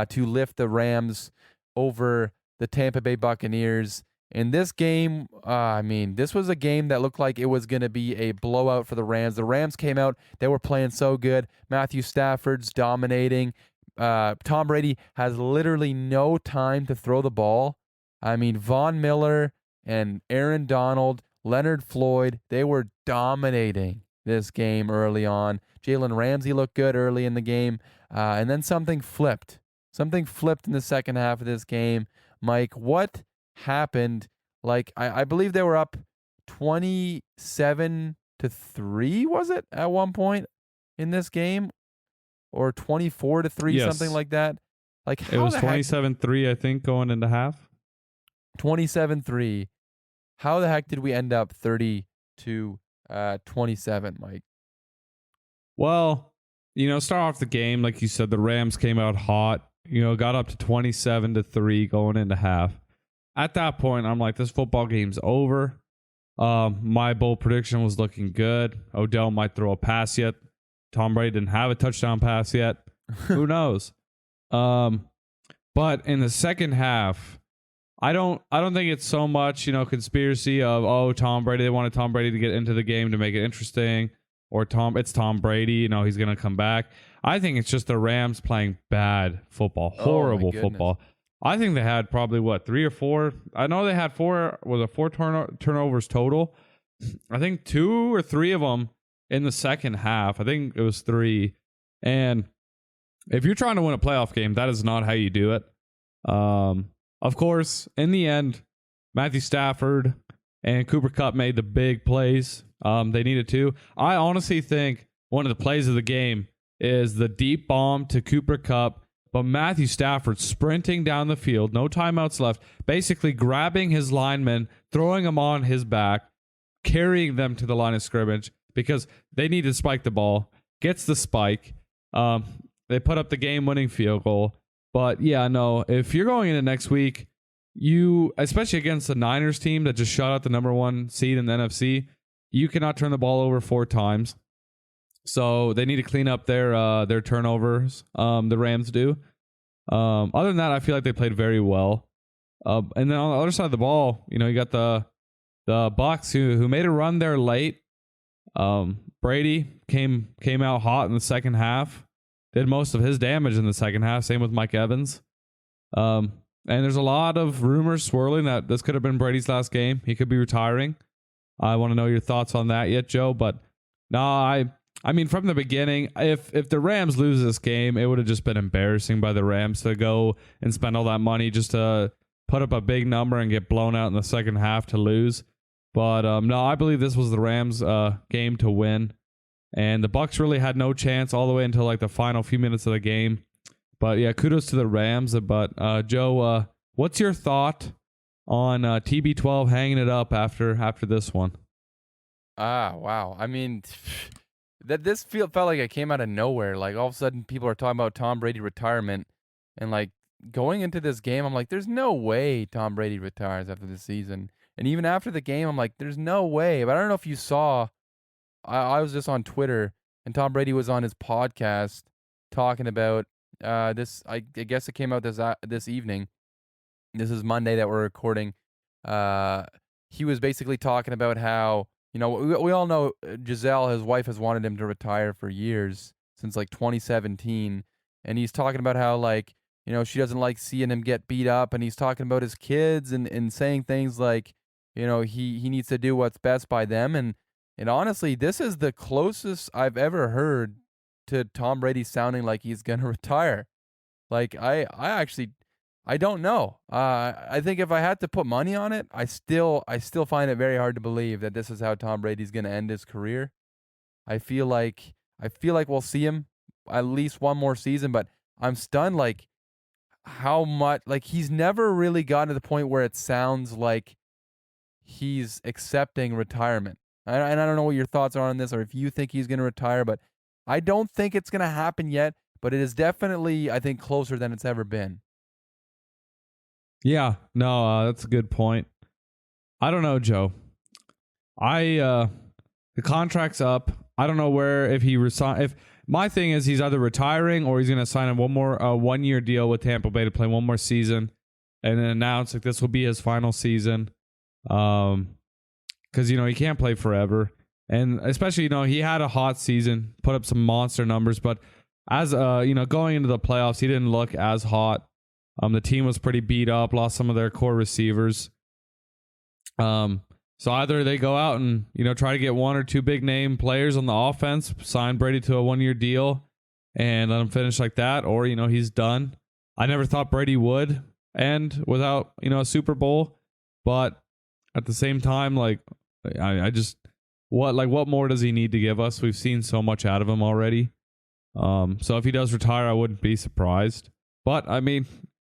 to lift the Rams over the Tampa Bay Buccaneers. In this game, this was a game that looked like it was going to be a blowout for the Rams. The Rams came out. They were playing so good. Matthew Stafford's dominating. Tom Brady has literally no time to throw the ball. Von Miller and Aaron Donald, Leonard Floyd, they were dominating this game early on. Jalen Ramsey looked good early in the game, and then something flipped. Something flipped in the second half of this game. Mike, what happened? I believe they were up 27-3, was it, at one point in this game? Or 24-3, yes. Something like that? It was 27-3, I think, going into half. 27-3. How the heck did we end up 30-27, Mike? Well, start off the game, like you said, the Rams came out hot, got up to 27-3 going into half. At that point, I'm like, this football game's over. My bold prediction was looking good. Odell might throw a pass yet. Tom Brady didn't have a touchdown pass yet. Who knows? But in the second half, I don't think it's so much, conspiracy of, Tom Brady. They wanted Tom Brady to get into the game to make it interesting, or it's Tom Brady, he's going to come back. I think it's just the Rams playing bad football, horrible football. I think they had probably 3 or 4. I know they had 4 turnovers total. I think 2 or 3 of them in the second half. I think it was 3. And if you're trying to win a playoff game, that is not how you do it. Of course, in the end, Matthew Stafford and Cooper Kupp made the big plays. They needed to. I honestly think one of the plays of the game is the deep bomb to Cooper Kupp, but Matthew Stafford sprinting down the field, no timeouts left, basically grabbing his linemen, throwing them on his back, carrying them to the line of scrimmage because they need to spike the ball. Gets the spike. They put up the game-winning field goal. But yeah, no, if you're going into next week, especially against the Niners team that just shot out the number 1 seed in the NFC, you cannot turn the ball over 4 times. So they need to clean up their turnovers. The Rams do. Other than that, I feel like they played very well. And then on the other side of the ball, you got the Bucs who made a run there late. Brady came out hot in the second half. Did most of his damage in the second half. Same with Mike Evans. And there's a lot of rumors swirling that this could have been Brady's last game. He could be retiring. I want to know your thoughts on that yet, Joe. But no, I mean, from the beginning, if the Rams lose this game, it would have just been embarrassing by the Rams to go and spend all that money just to put up a big number and get blown out in the second half to lose. But no, I believe this was the Rams' game to win. And the Bucs really had no chance all the way until like the final few minutes of the game. But yeah, kudos to the Rams. But Joe, what's your thought on TB12 hanging it up after this one? Wow. I mean, this felt like it came out of nowhere. Like all of a sudden, people are talking about Tom Brady retirement, and like going into this game, I'm like, there's no way Tom Brady retires after this season. And even after the game, I'm like, there's no way. But I don't know if you saw. I was just on Twitter, and Tom Brady was on his podcast talking about this. I guess it came out this evening. This is Monday that we're recording. He was basically talking about how, we all know Giselle, his wife, has wanted him to retire for years, since like 2017. And he's talking about how, like, she doesn't like seeing him get beat up. And he's talking about his kids and saying things like, he needs to do what's best by them. And honestly, this is the closest I've ever heard to Tom Brady sounding like he's going to retire. Like, I don't know. I think if I had to put money on it, I still find it very hard to believe that this is how Tom Brady's going to end his career. I feel like we'll see him at least one more season, but I'm stunned like how much, like, he's never really gotten to the point where it sounds like he's accepting retirement. And I don't know what your thoughts are on this, or if you think he's going to retire, but I don't think it's going to happen yet, but it is definitely, I think, closer than it's ever been. Yeah, no, that's a good point. I don't know, Joe. The contract's up. I don't know if he resign. If my thing is he's either retiring or he's going to sign a 1-year deal with Tampa Bay to play one more season, and then announce like this will be his final season. Because he can't play forever, and especially he had a hot season, put up some monster numbers, but as going into the playoffs, he didn't look as hot. The team was pretty beat up, lost some of their core receivers. So either they go out and try to get one or two big name players on the offense, sign Brady to a 1-year deal, and let him finish like that, or he's done. I never thought Brady would end without a Super Bowl, but at the same time, like, I just what more does he need to give us? We've seen so much out of him already. So if he does retire, I wouldn't be surprised. But I mean,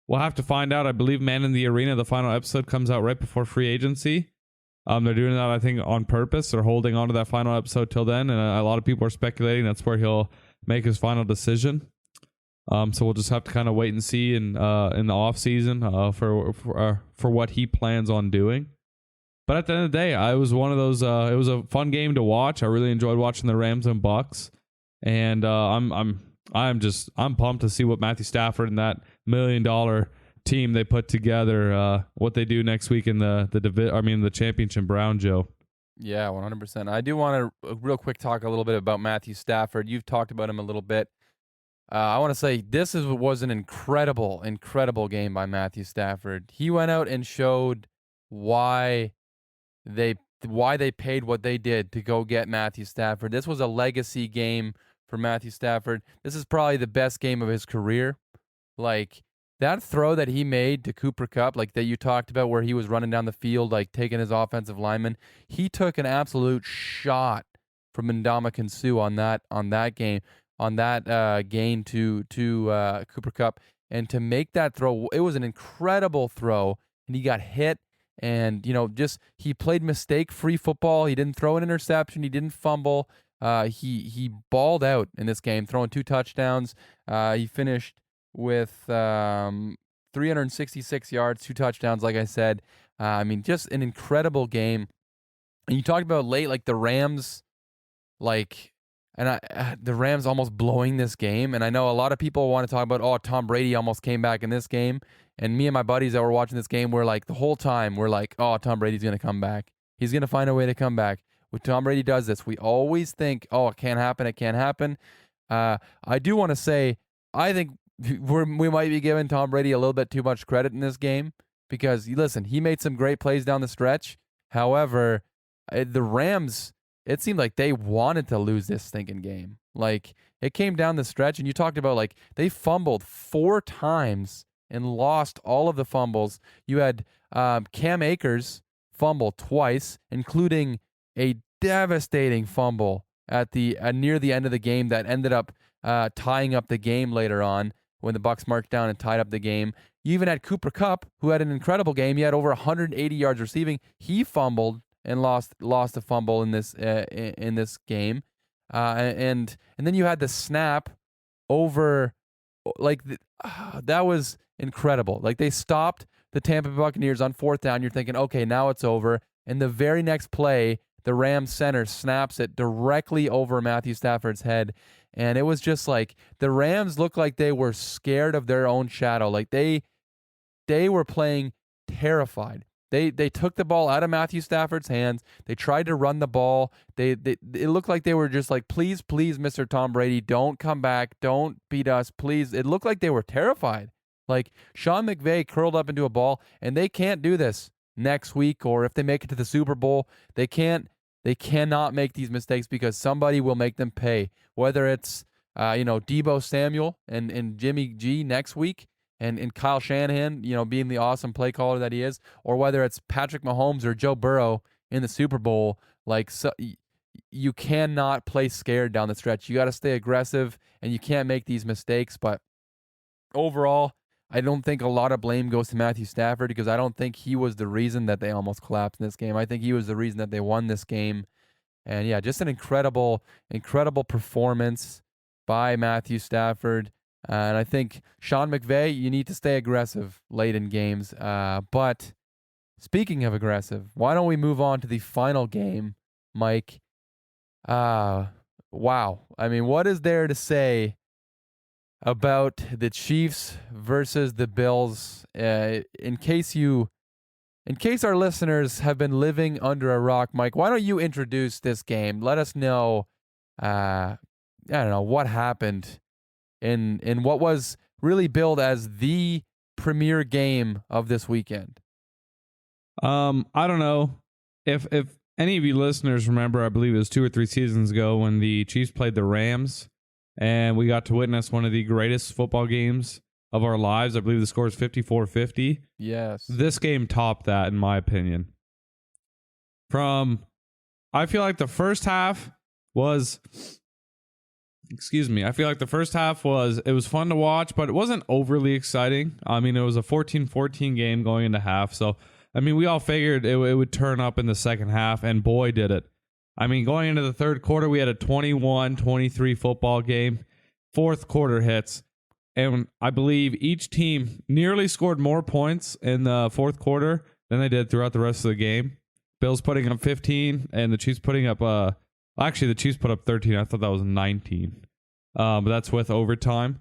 we'll have to find out. I believe Man in the Arena, the final episode, comes out right before free agency. They're doing that, I think, on purpose. They're holding on to that final episode till then, and a lot of people are speculating that's where he'll make his final decision. So we'll just have to kind of wait and see in the off season for what he plans on doing. But at the end of the day, it was one of those. It was a fun game to watch. I really enjoyed watching the Rams and Bucs, and I'm pumped to see what Matthew Stafford and that $1 million team they put together, what they do next week in the championship round, Joe. Yeah, 100%. I do want to real quick talk a little bit about Matthew Stafford. You've talked about him a little bit. I want to say this was an incredible game by Matthew Stafford. He went out and showed why they paid what they did to go get Matthew Stafford. This was a legacy game for Matthew Stafford. This is probably the best game of his career. Like, that throw that he made to Cooper Kupp, like that you talked about, where he was running down the field, like taking his offensive lineman, he took an absolute shot from Ndamukong Suh on that gain to Cooper Kupp, and to make that throw, it was an incredible throw, and he got hit. And, he played mistake-free football. He didn't throw an interception. He didn't fumble. He balled out in this game, throwing 2 touchdowns. He finished with 366 yards, 2 touchdowns, like I said. Just an incredible game. And you talked about late, like the Rams, the Rams almost blowing this game. And I know a lot of people want to talk about, Tom Brady almost came back in this game. And me and my buddies that were watching this game were like, the whole time, we're like, Tom Brady's going to come back. He's going to find a way to come back. When Tom Brady does this, we always think, it can't happen. I do want to say, I think we might be giving Tom Brady a little bit too much credit in this game, because, listen, he made some great plays down the stretch. However, the Rams, it seemed like they wanted to lose this stinking game. Like, it came down the stretch, and you talked about, like, they fumbled 4 times and lost all of the fumbles. You had Cam Akers fumble twice, including a devastating fumble at the near the end of the game that ended up tying up the game later on when the Bucs marched down and tied up the game. You even had Cooper Kupp, who had an incredible game. He had over 180 yards receiving. He fumbled and lost a fumble in this game, and then you had the snap over, that was incredible. Like, they stopped the Tampa Bay Buccaneers on fourth down. You're thinking, okay, now it's over. And the very next play, the Rams center snaps it directly over Matthew Stafford's head. And it was just like the Rams looked like they were scared of their own shadow. Like they were playing terrified. They took the ball out of Matthew Stafford's hands. They tried to run the ball. It looked like they were just like, please, Mr. Tom Brady, don't come back. Don't beat us, please. It looked like they were terrified. Like Sean McVay curled up into a ball, and they can't do this next week, or if they make it to the Super Bowl, they cannot make these mistakes because somebody will make them pay. Whether it's Deebo Samuel and Jimmy G next week, and Kyle Shanahan, being the awesome play caller that he is, or whether it's Patrick Mahomes or Joe Burrow in the Super Bowl, you cannot play scared down the stretch. You got to stay aggressive, and you can't make these mistakes. But overall, I don't think a lot of blame goes to Matthew Stafford because I don't think he was the reason that they almost collapsed in this game. I think he was the reason that they won this game. And yeah, just an incredible performance by Matthew Stafford. And I think Sean McVay, you need to stay aggressive late in games. But speaking of aggressive, why don't we move on to the final game, Mike? Wow. I mean, what is there to say about the Chiefs versus the Bills? In case our listeners have been living under a rock, Mike, why don't you introduce this game? Let us know, what happened in what was really billed as the premier game of this weekend. I don't know if any of you listeners remember, I believe it was 2 or 3 seasons ago when the Chiefs played the Rams, and we got to witness one of the greatest football games of our lives. I believe the score is 54-50. Yes. This game topped that, in my opinion. I feel like the first half was... I feel like the first half it was fun to watch, but it wasn't overly exciting. I mean, it was a 14-14 game going into half. So, I mean, we all figured it would turn up in the second half, and boy, did it. I mean, going into the third quarter, we had a 21-23 football game. Fourth quarter hits, and I believe each team nearly scored more points in the fourth quarter than they did throughout the rest of the game. Bills putting up 15, and the Chiefs putting up... Actually, the Chiefs put up 13. I thought that was 19. But that's with overtime.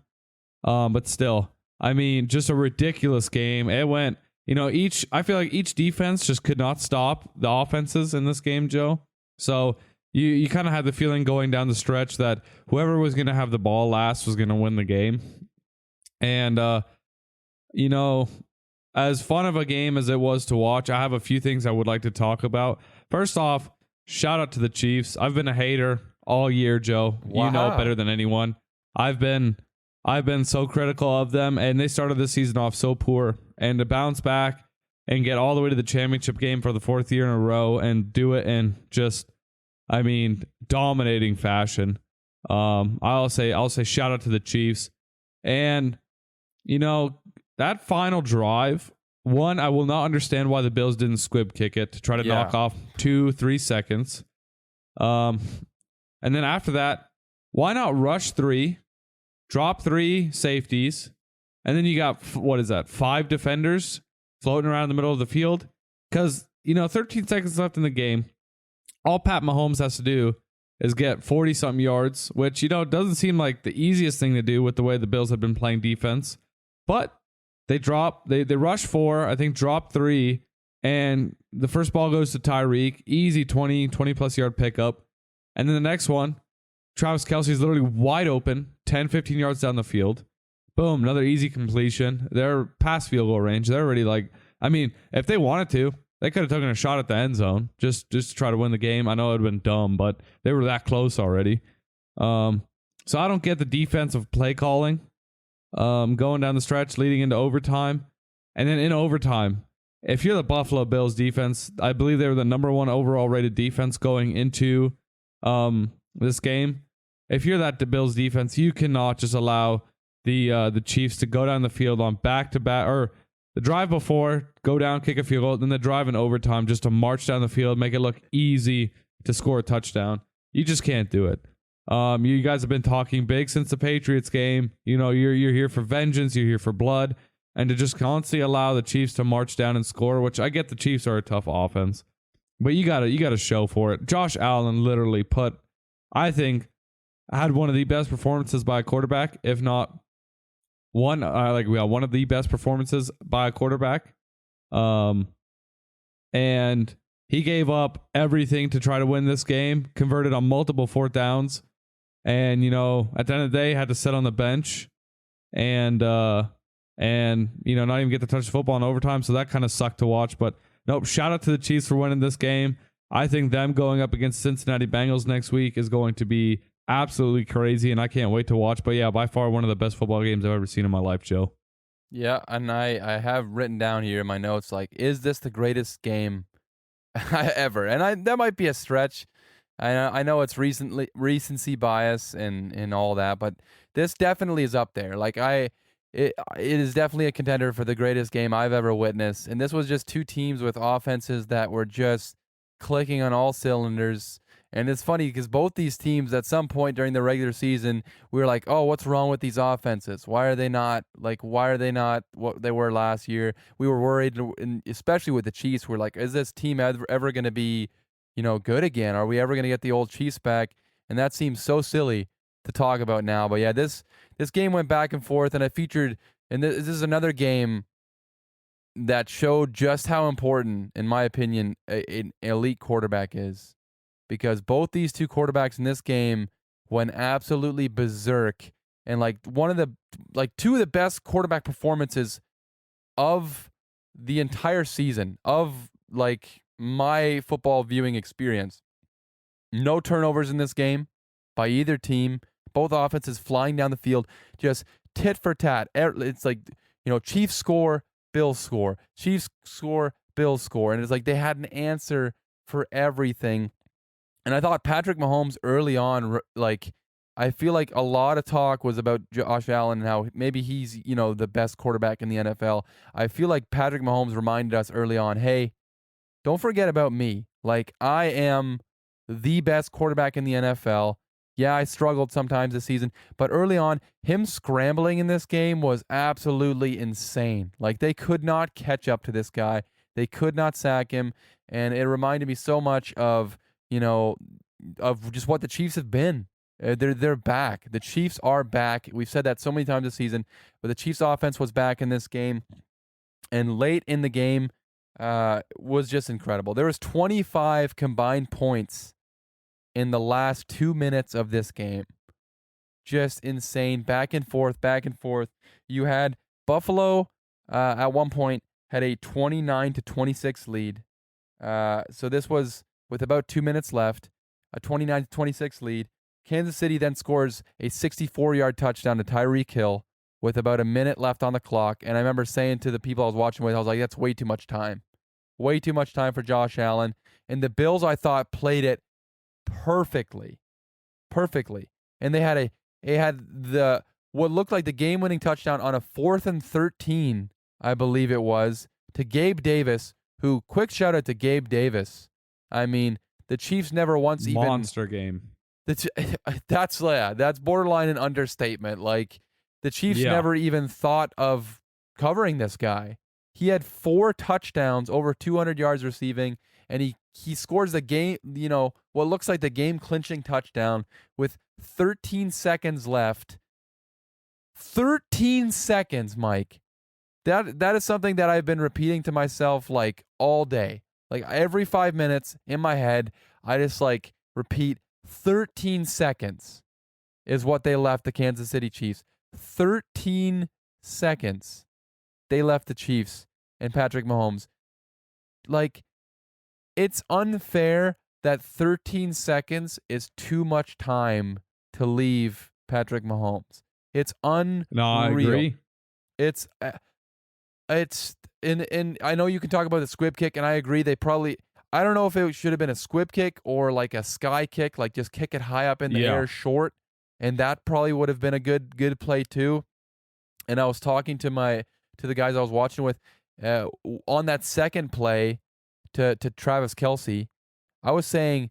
But still, I mean, just a ridiculous game. It went, I feel like each defense just could not stop the offenses in this game, Joe. So you kind of had the feeling going down the stretch that whoever was going to have the ball last was going to win the game. And, as fun of a game as it was to watch, I have a few things I would like to talk about. First off, shout out to the Chiefs. I've been a hater all year, Joe. Wow. You know it better than anyone. I've been so critical of them, and they started the season off so poor. And to bounce back and get all the way to the championship game for the 4th year in a row and do it in just, dominating fashion. I'll say shout out to the Chiefs. And, that final drive, one, I will not understand why the Bills didn't squib kick it to try to knock off 2-3 seconds. And then after that, why not rush 3, drop 3 safeties, and then you got, 5 defenders floating around in the middle of the field? Because, 13 seconds left in the game. All Pat Mahomes has to do is get 40-something yards, which, doesn't seem like the easiest thing to do with the way the Bills have been playing defense. But they rush 4, I think drop 3, and the first ball goes to Tyreek. Easy 20-plus yard pickup. And then the next one, Travis Kelce's literally wide open, 10-15 yards down the field. Boom, another easy completion. They're past field goal range. They're already if they wanted to, they could have taken a shot at the end zone just to try to win the game. I know it would have been dumb, but they were that close already. So I don't get the defensive play calling going down the stretch leading into overtime. And then in overtime, if you're the Buffalo Bills defense, I believe they were the number 1 overall rated defense going into this game. If you're that Bills defense, you cannot just allow the Chiefs to go down the field on back-to-back, or the drive before, go down, kick a field goal, then the drive in overtime just to march down the field, make it look easy to score a touchdown. You just can't do it. You guys have been talking big since the Patriots game. You know, you're here for vengeance, you're here for blood, and to just constantly allow the Chiefs to march down and score, which I get the Chiefs are a tough offense, but you gotta show for it. Josh Allen literally I think, had one of the best performances by a quarterback, if not one of the best performances by a quarterback. And he gave up everything to try to win this game, converted on multiple 4th downs, and, you know, at the end of the day, had to sit on the bench and not even get to touch the football in overtime. So that kind of sucked to watch. But nope, shout out to the Chiefs for winning this game. I think them going up against Cincinnati Bengals next week is going to be absolutely crazy, and I can't wait to watch. But yeah, by far one of the best football games I've ever seen in my life, Joe. Yeah, and I have written down here in my notes, like, is this the greatest game ever? And that might be a stretch. I know it's recency bias and all that, but this definitely is up there. Like, it is definitely a contender for the greatest game I've ever witnessed. And this was just two teams with offenses that were just clicking on all cylinders. And it's funny because both these teams at some point during the regular season, we were like, oh, what's wrong with these offenses? Why are they not what they were last year? We were worried, and especially with the Chiefs, we're like, is this team ever going to be, good again? Are we ever going to get the old Chiefs back? And that seems so silly to talk about now. But yeah, this game went back and forth, and this is another game that showed just how important, in my opinion, an elite quarterback is. Because both these two quarterbacks in this game went absolutely berserk, and two of the best quarterback performances of the entire season of my football viewing experience. No turnovers in this game by either team. Both offenses flying down the field, just tit for tat. It's like, Chiefs score, Bills score. Chiefs score, Bills score. And it's like they had an answer for everything. And I thought Patrick Mahomes early on, I feel like a lot of talk was about Josh Allen and how maybe he's, the best quarterback in the NFL. I feel like Patrick Mahomes reminded us early on, hey, don't forget about me. Like, I am the best quarterback in the NFL. Yeah, I struggled sometimes this season, but early on, him scrambling in this game was absolutely insane. Like, they could not catch up to this guy. They could not sack him, and it reminded me so much of just what the Chiefs have been. They're back. The Chiefs are back. We've said that so many times this season, but the Chiefs offense was back in this game, and late in the game was just incredible. There was 25 combined points in the last 2 minutes of this game. Just insane. Back and forth, back and forth. You had Buffalo at one point had a 29-26 lead. So this was with about 2 minutes left, a 29-26 lead. Kansas City then scores a 64-yard touchdown to Tyreek Hill with about a minute left on the clock. And I remember saying to the people I was watching with, I was like, that's way too much time. Way too much time for Josh Allen. And the Bills, I thought, played it perfectly. And they had what looked like the game-winning touchdown on a 4th and 13, I believe it was, to Gabe Davis, who, quick shout out to Gabe Davis. I mean, the Chiefs never once monster game. That's borderline an understatement. Like, the Chiefs never even thought of covering this guy. He had 4 touchdowns, over 200 yards receiving, and he scores the game, what looks like the game-clinching touchdown with 13 seconds left. 13 seconds, Mike. That is something that I've been repeating to myself all day. Every 5 minutes in my head, I just repeat 13 seconds is what they left the Kansas City Chiefs. 13 seconds they left the Chiefs and Patrick Mahomes. It's unfair that 13 seconds is too much time to leave Patrick Mahomes. It's unreal. No, I agree. It's it's and I know you can talk about the squib kick, and I agree. I don't know if it should have been a squib kick or like a sky kick, like just kick it high up in the air short, and that probably would have been a good play too. And I was talking to the guys I was watching with on that second play to Travis Kelce. I was saying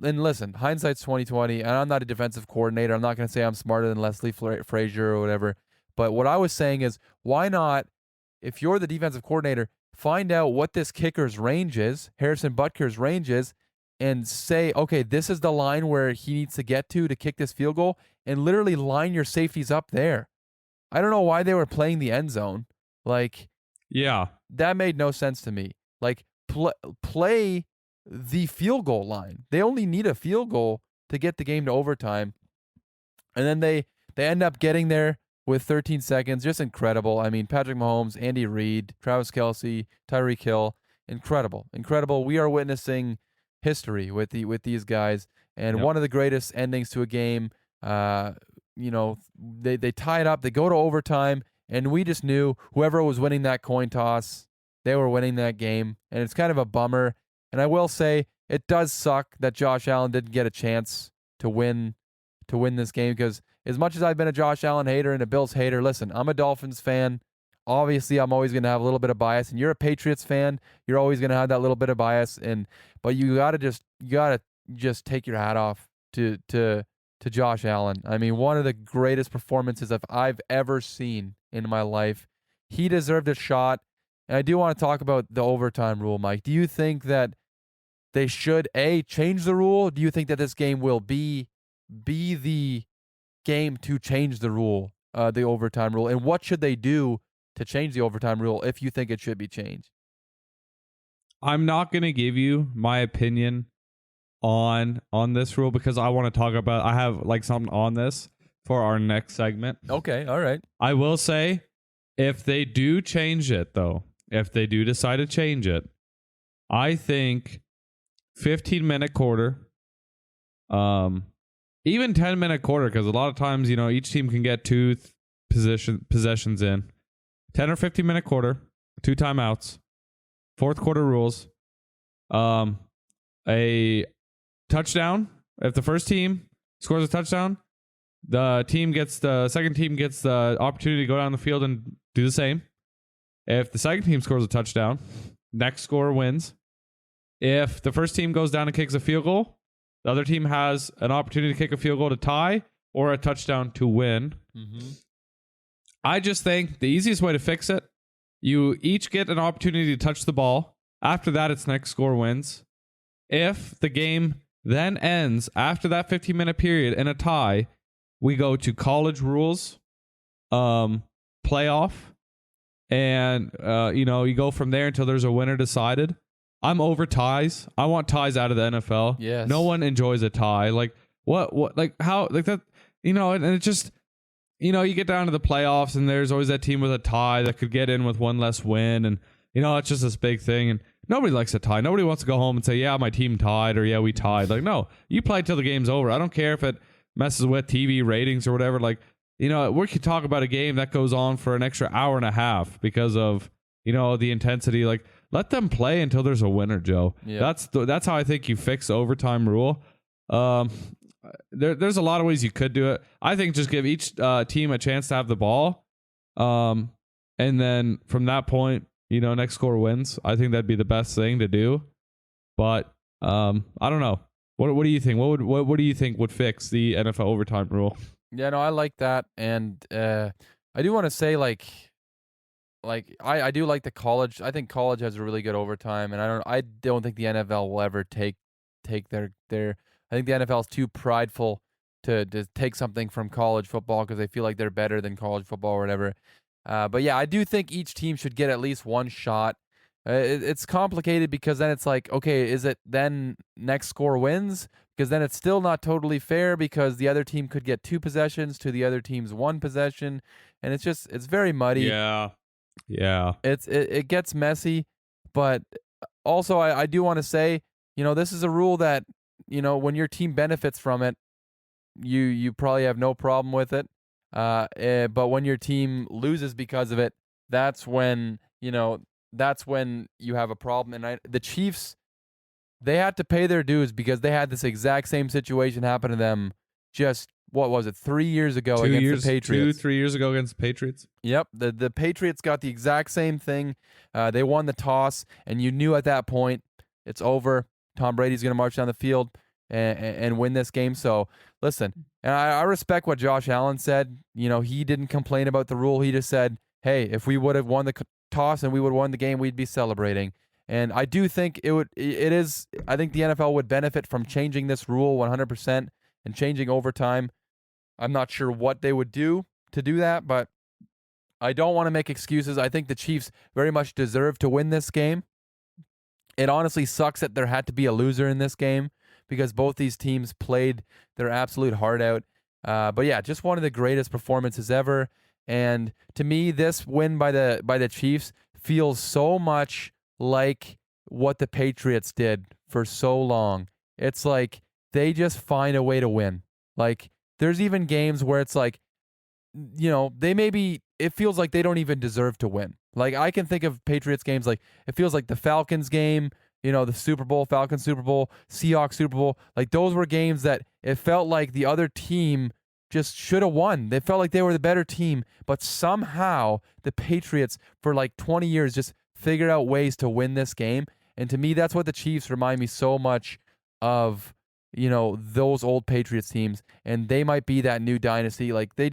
and listen, hindsight's 2020, and I'm not a defensive coordinator. I'm not going to say I'm smarter than Leslie Frazier or whatever. But what I was saying is, why not, if you're the defensive coordinator, find out what this kicker's range is, Harrison Butker's range is, and say, okay, this is the line where he needs to get to kick this field goal, and literally line your safeties up there. I don't know why they were playing the end zone. Like, yeah, that made no sense to me. Like, play the field goal line. They only need a field goal to get the game to overtime. And then they end up getting there with 13 seconds. Just incredible. I mean, Patrick Mahomes, Andy Reid, Travis Kelce, Tyreek Hill. Incredible. We are witnessing history with these guys. And one of the greatest endings to a game. They tie it up. They go to overtime. And we just knew whoever was winning that coin toss, they were winning that game. And it's kind of a bummer. And I will say, it does suck that Josh Allen didn't get a chance to win this game, because as much as I've been a Josh Allen hater and a Bills hater, listen, I'm a Dolphins fan. Obviously, I'm always going to have a little bit of bias, and you're a Patriots fan. You're always going to have that little bit of bias, but you gotta just take your hat off to Josh Allen. I mean, one of the greatest performances I've ever seen in my life. He deserved a shot. And I do want to talk about the overtime rule, Mike. Do you think that they should, change the rule? Do you think that this game will be the game to change the rule, the overtime rule? And what should they do to change the overtime rule if you think it should be changed? I'm not going to give you my opinion on this rule, because I want to talk about, I have like something on this for our next segment. Okay, all right. I will say, if they do change it, though, if they do decide to change it, I think 15-minute quarter, even 10-minute quarter, because a lot of times, each team can get two possessions in. 10 or 15-minute quarter, 2 timeouts, fourth quarter rules, a touchdown. If the first team scores a touchdown, the second team gets the opportunity to go down the field and do the same. If the second team scores a touchdown, next scorer wins. If the first team goes down and kicks a field goal, the other team has an opportunity to kick a field goal to tie or a touchdown to win. Mm-hmm. I just think the easiest way to fix it, you each get an opportunity to touch the ball. After that, it's next score wins. If the game then ends after that 15-minute period in a tie, we go to college rules, playoff, and you go from there until there's a winner decided. I'm over ties. I want ties out of the NFL. Yes. No one enjoys a tie. Like what like how like that, and it's just, you get down to the playoffs and there's always that team with a tie that could get in with one less win, and it's just this big thing, and nobody likes a tie. Nobody wants to go home and say, yeah, my team tied, or yeah, we tied. Like, no, you play till the game's over. I don't care if it messes with TV ratings or whatever. Like, we could talk about a game that goes on for an extra hour and a half because of, the intensity. Like, let them play until there's a winner, Joe. Yeah. That's how I think you fix the overtime rule. There's a lot of ways you could do it. I think just give each team a chance to have the ball. And then from that point, next score wins. I think that'd be the best thing to do. But I don't know. What do you think? What do you think would fix the NFL overtime rule? Yeah, no, I like that, and I do want to say I do like the college. I think college has a really good overtime, and I don't think the NFL will ever take their. I think the NFL is too prideful to take something from college football because they feel like they're better than college football or whatever. But yeah, I do think each team should get at least one shot. It's complicated because then it's like, okay, is it then next score wins? Because then it's still not totally fair because the other team could get 2 possessions to the other team's 1 possession, and it's very muddy. Yeah. It gets messy, but also I do want to say, this is a rule that, when your team benefits from it, you probably have no problem with it. But when your team loses because of it, that's when, that's when you have a problem. And the Chiefs, they had to pay their dues because they had this exact same situation happen to them just, what was it, 3 years ago against the Patriots. 3 years ago against the Patriots. Yep, the Patriots got the exact same thing. They won the toss, and you knew at that point it's over. Tom Brady's going to march down the field and win this game. So, listen, and I respect what Josh Allen said. He didn't complain about the rule. He just said, hey, if we would have won the toss and we would have won the game, we'd be celebrating. And I do think I think the NFL would benefit from changing this rule 100% and changing overtime. I'm not sure what they would do to do that, but I don't want to make excuses. I think the Chiefs very much deserve to win this game. It honestly sucks that there had to be a loser in this game because both these teams played their absolute heart out. But yeah, just one of the greatest performances ever. And to me, this win by the Chiefs feels so much like what the Patriots did for so long. It's like they just find a way to win. Like, there's even games where it's like, it feels like they don't even deserve to win. Like, I can think of Patriots games like, it feels like the Falcons game, the Super Bowl, Falcons Super Bowl, Seahawks Super Bowl. Like, those were games that it felt like the other team just should have won. They felt like they were the better team, but somehow the Patriots for like 20 years just figured out ways to win this game. And to me, that's what the Chiefs remind me so much of, those old Patriots teams. And they might be that new dynasty. Like, they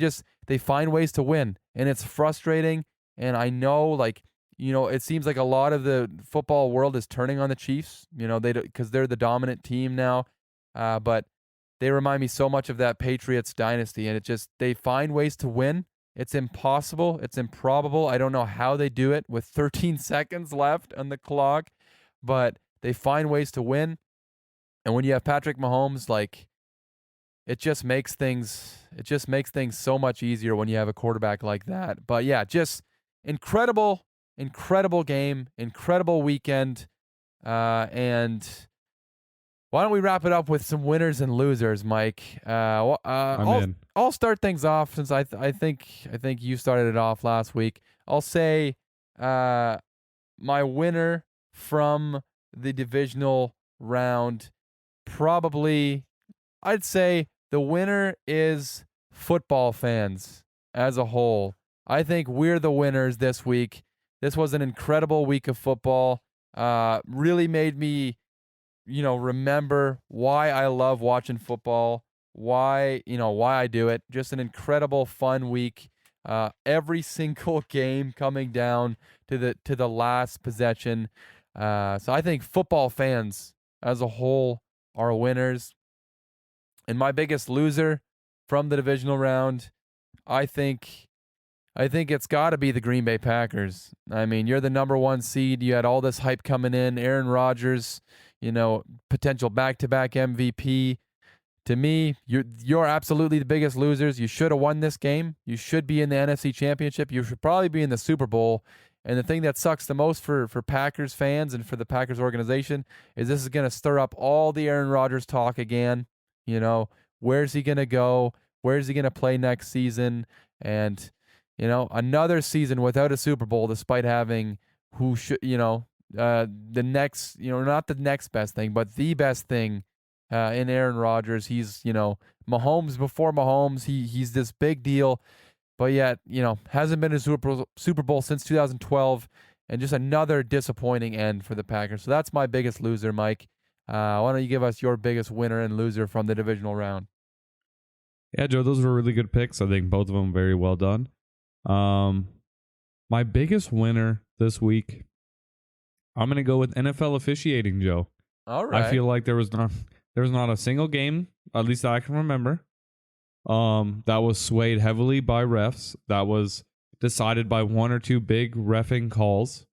find ways to win, and it's frustrating. And I know, it seems like a lot of the football world is turning on the Chiefs, because they're the dominant team now. But they remind me so much of that Patriots dynasty, and they find ways to win. It's impossible. It's improbable. I don't know how they do it with 13 seconds left on the clock, but they find ways to win. And when you have Patrick Mahomes, it just makes things so much easier when you have a quarterback like that. But yeah, just incredible game, incredible weekend. And why don't we wrap it up with some winners and losers, Mike? I'll start things off since I think you started it off last week. I'll say my winner from the divisional round, probably, I'd say the winner is football fans as a whole. I think we're the winners this week. This was an incredible week of football. Really made me, remember why I love watching football, why I do it. Just an incredible, fun week. Every single game coming down to the last possession. So I think football fans as a whole are winners. And my biggest loser from the divisional round, I think it's got to be the Green Bay Packers. I mean, you're the number one seed. You had all this hype coming in. Aaron Rodgers, potential back-to-back MVP. To me, you're absolutely the biggest losers. You should have won this game. You should be in the NFC Championship. You should probably be in the Super Bowl. And the thing that sucks the most for Packers fans and for the Packers organization is this is going to stir up all the Aaron Rodgers talk again. Where's he going to go? Where's he going to play next season? And, another season without a Super Bowl, despite having the next, not the next best thing, but the best thing in Aaron Rodgers. He's, Mahomes before Mahomes. He's this big deal. But yet, hasn't been a Super Bowl since 2012, and just another disappointing end for the Packers. So that's my biggest loser, Mike. Why don't you give us your biggest winner and loser from the divisional round? Yeah, Joe, those were really good picks. I think both of them very well done. My biggest winner this week, I'm going to go with NFL officiating, Joe. All right. I feel like there was not a single game, at least that I can remember, that was swayed heavily by refs, that was decided by one or two big reffing calls.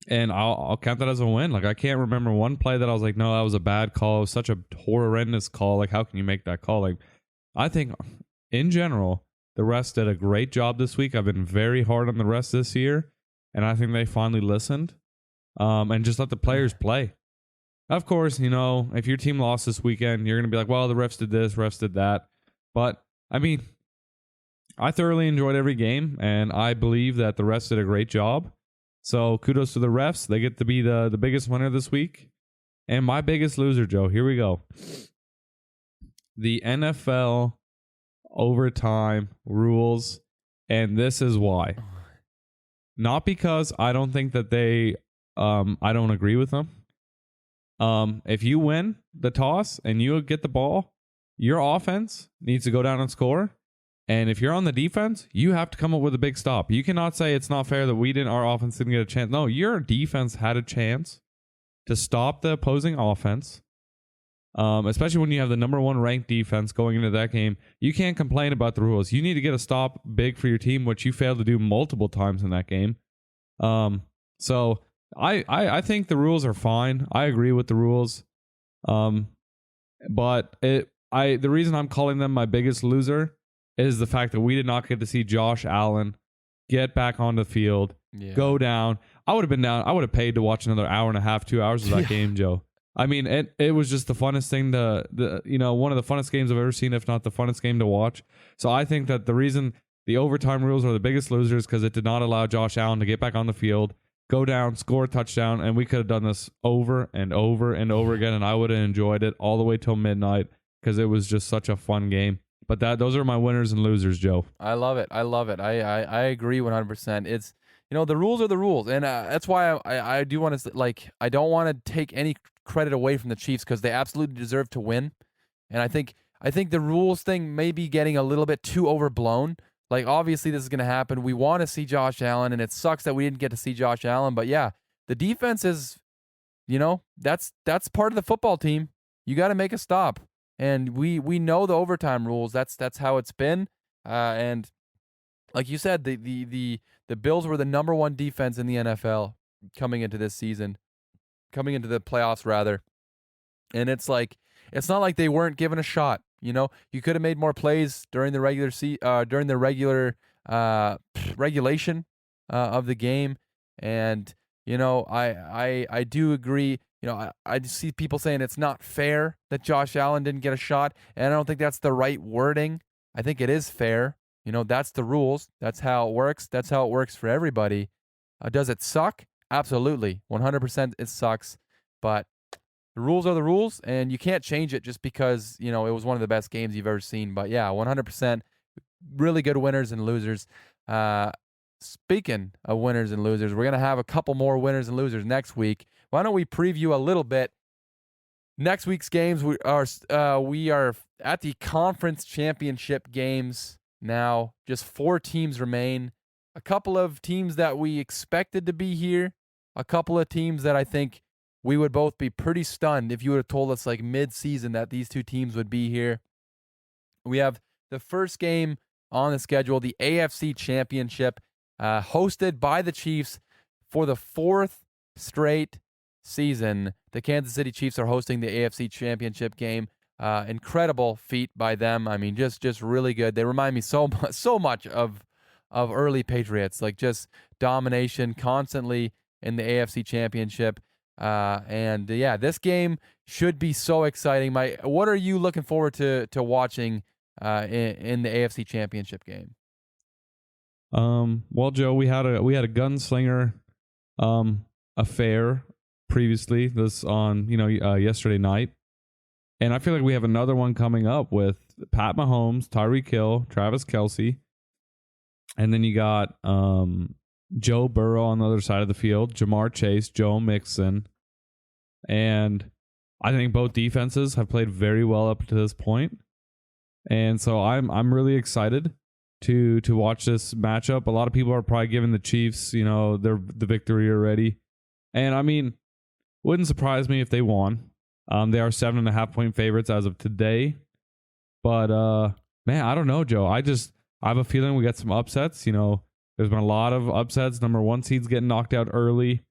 And I'll count that as a win. I can't remember one play that I was like, no, that was a bad call. It was such a horrendous call. How can you make that call? I think in general, the refs did a great job this week. I've been very hard on the refs this year, and I think they finally listened and just let the players play. Of course, if your team lost this weekend, you're going to be like, well, the refs did this, refs did that. But, I mean, I thoroughly enjoyed every game, and I believe that the refs did a great job. So kudos to the refs. They get to be the biggest winner this week. And my biggest loser, Joe, here we go. The NFL overtime rules, and this is why. Not because I don't think that I don't agree with them. If you win the toss and you get the ball, your offense needs to go down and score. And if you're on the defense, you have to come up with a big stop. You cannot say it's not fair that our offense didn't get a chance. No, your defense had a chance to stop the opposing offense. Especially when you have the number 1 ranked defense going into that game. You can't complain about the rules. You need to get a stop big for your team, which you failed to do multiple times in that game. So I think the rules are fine. I agree with the rules. But the reason I'm calling them my biggest loser is the fact that we did not get to see Josh Allen get back on the field, go down. I would have been down. I would have paid to watch another hour and a half, 2 hours of that game, Joe. I mean, it was just the funnest thing one of the funnest games I've ever seen, if not the funnest game to watch. So I think that the reason the overtime rules are the biggest losers because it did not allow Josh Allen to get back on the field, go down, score a touchdown, and we could have done this over and over and over again, and I would have enjoyed it all the way till midnight because it was just such a fun game. But those are my winners and losers, Joe. I love it. I agree 100%. It's, the rules are the rules, and that's why I do want to, I don't want to take any credit away from the Chiefs because they absolutely deserve to win. And I think the rules thing may be getting a little bit too overblown. Like, obviously this is going to happen. We want to see Josh Allen, and it sucks that we didn't get to see Josh Allen. But yeah, the defense is, that's part of the football team. You got to make a stop. And we know the overtime rules. That's how it's been. And like you said, the Bills were the number 1 defense in the NFL coming into this season, coming into the playoffs rather. And it's not like they weren't given a shot. You could have made more plays during the regulation of the game. And I do agree. I see people saying it's not fair that Josh Allen didn't get a shot, and I don't think that's the right wording. I think it is fair. That's the rules. That's how it works. That's how it works for everybody. Does it suck? Absolutely. 100% it sucks. But the rules are the rules, and you can't change it just because, it was one of the best games you've ever seen. But yeah, 100% really good winners and losers. Speaking of winners and losers, we're going to have a couple more winners and losers next week. Why don't we preview a little bit next week's games? We are at the conference championship games now. Just 4 teams remain. A couple of teams that we expected to be here. A couple of teams that I think we would both be pretty stunned if you would have told us mid-season that these 2 teams would be here. We have the first game on the schedule, the AFC Championship, hosted by the Chiefs for the 4th straight season. The Kansas City Chiefs are hosting the AFC Championship game. Incredible feat by them. I mean, just really good. They remind me so much of early Patriots, just domination constantly in the AFC Championship. And this game should be so exciting. What are you looking forward to watching in the AFC Championship game? Well, Joe, we had a gunslinger affair previously. This on yesterday night, and I feel like we have another one coming up with Pat Mahomes, Tyreek Hill, Travis Kelce, and then you got Joe Burrow on the other side of the field, Jamar Chase, Joe Mixon, and I think both defenses have played very well up to this point, and so I'm really excited to watch this matchup. A lot of people are probably giving the Chiefs, the victory already. And I mean, wouldn't surprise me if they won. They are 7.5-point favorites as of today. But man, I don't know, Joe. I have a feeling we got some upsets. There's been a lot of upsets. Number 1 seeds getting knocked out early.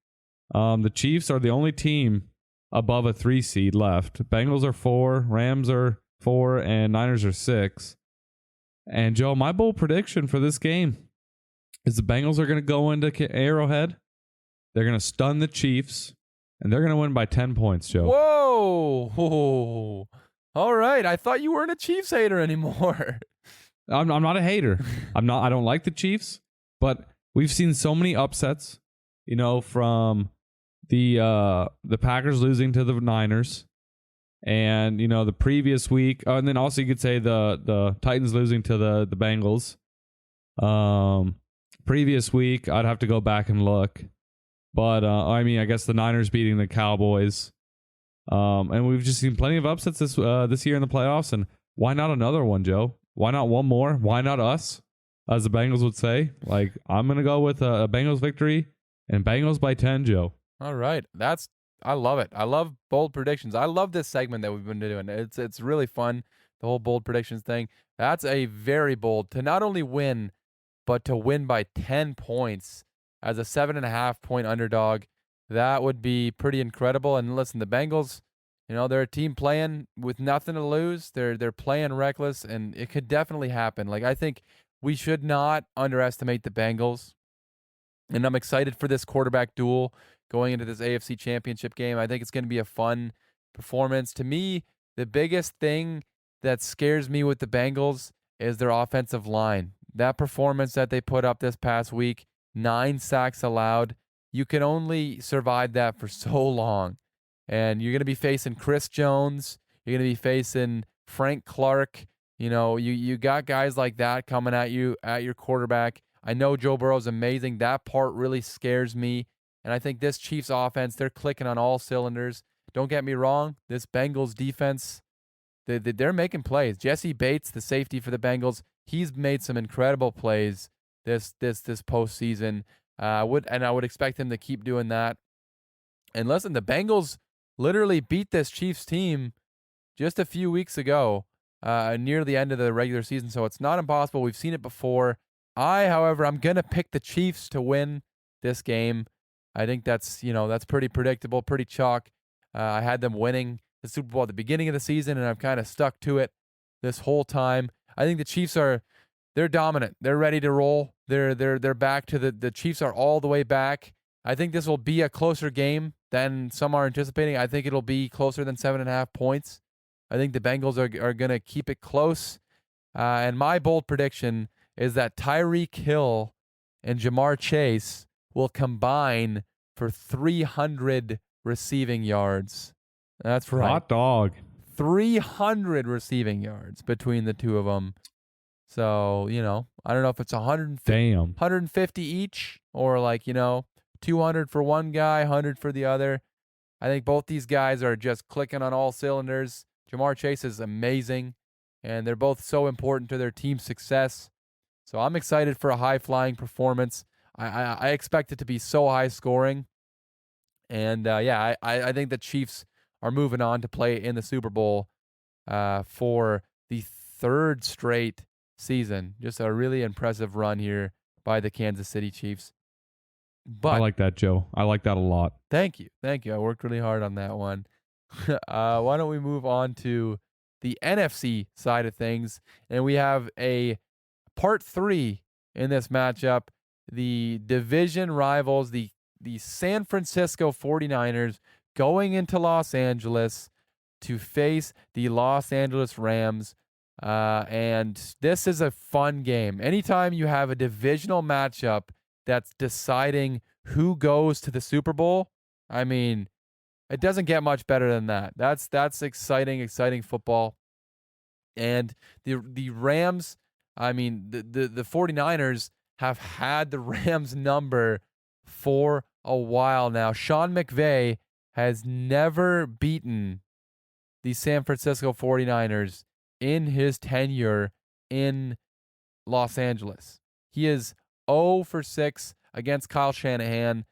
The Chiefs are the only team above a 3 seed left. Bengals are 4, Rams are 4, and Niners are 6. And Joe, my bold prediction for this game is the Bengals are going to go into Arrowhead. They're going to stun the Chiefs, and they're going to win by 10 points, Joe. Whoa. All right. I thought you weren't a Chiefs hater anymore. I'm not a hater. I don't like the Chiefs, but we've seen so many upsets, from the Packers losing to the Niners, and the previous week, and then also you could say the Titans losing to the Bengals. Previous week, I'd have to go back and look, but I guess the Niners beating the Cowboys, and we've just seen plenty of upsets this year in the playoffs. And why not another one, Joe? Why not one more? Why not us, as the Bengals would say? Like, I'm gonna go with a Bengals victory and Bengals by 10, Joe. All right, I love it. I love bold predictions. I love this segment that we've been doing. It's really fun. The whole bold predictions thing. That's a very bold to not only win, but to win by 10 points as a 7.5 point underdog. That would be pretty incredible. And listen, the Bengals, they're a team playing with nothing to lose. They're playing reckless, and it could definitely happen. Like, I think we should not underestimate the Bengals. And I'm excited for this quarterback duel going into this AFC Championship game. I think it's going to be a fun performance. To me, the biggest thing that scares me with the Bengals is their offensive line. That performance that they put up this past week, 9 sacks allowed, you can only survive that for so long. And you're going to be facing Chris Jones. You're going to be facing Frank Clark. You got guys like that coming at you at your quarterback. I know Joe Burrow's amazing. That part really scares me. And I think this Chiefs offense, they're clicking on all cylinders. Don't get me wrong. This Bengals defense, they're making plays. Jesse Bates, the safety for the Bengals, he's made some incredible plays this postseason. I would expect him to keep doing that. And listen, the Bengals literally beat this Chiefs team just a few weeks ago, near the end of the regular season. So it's not impossible. We've seen it before. However, I'm going to pick the Chiefs to win this game. I think that's pretty predictable, pretty chalk. I had them winning the Super Bowl at the beginning of the season, and I've kind of stuck to it this whole time. I think the Chiefs they're dominant. They're ready to roll. They're back to the Chiefs are all the way back. I think this will be a closer game than some are anticipating. I think it'll be closer than 7.5 points. I think the Bengals are going to keep it close. And my bold prediction is that Tyreek Hill and Jamar Chase will combine for 300 receiving yards. That's right. Hot dog. 300 receiving yards between the two of them. So, I don't know if it's 150 each or 200 for one guy, 100 for the other. I think both these guys are just clicking on all cylinders. Jamar Chase is amazing, and they're both so important to their team's success. So I'm excited for a high-flying performance. I expect it to be so high-scoring. And, I think the Chiefs are moving on to play in the Super Bowl for the 3rd straight season. Just a really impressive run here by the Kansas City Chiefs. But I like that, Joe. I like that a lot. Thank you. I worked really hard on that one. Why don't we move on to the NFC side of things? And we have a part 3 in this matchup. The division rivals, the San Francisco 49ers, going into Los Angeles to face the Los Angeles Rams. And this is a fun game. Anytime you have a divisional matchup that's deciding who goes to the Super Bowl, I mean, it doesn't get much better than that. That's exciting football. And the Rams, I mean, the 49ers have had the Rams number for a while now. Sean McVay has never beaten the San Francisco 49ers in his tenure in Los Angeles. He is 0 for 6 against Kyle Shanahan.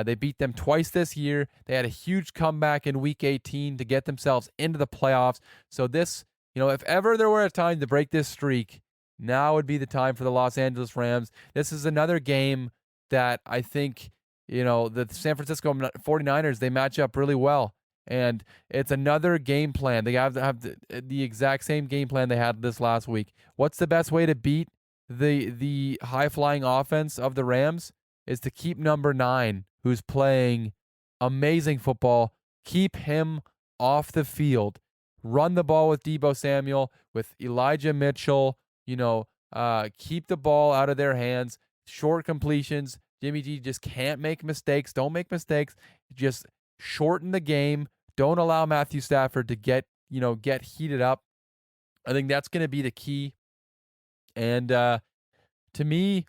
They beat them twice this year. They had a huge comeback in Week 18 to get themselves into the playoffs. So this, if ever there were a time to break this streak, now would be the time for the Los Angeles Rams. This is another game that I think, the San Francisco 49ers, they match up really well. And it's another game plan. They have to have the exact same game plan they had this last week. What's the best way to beat the high-flying offense of the Rams? Is to keep number 9, who's playing amazing football, keep him off the field. Run the ball with Deebo Samuel, with Elijah Mitchell, keep the ball out of their hands, short completions. Jimmy G just can't make mistakes. Don't make mistakes. Just shorten the game. Don't allow Matthew Stafford to get heated up. I think that's going to be the key. And to me,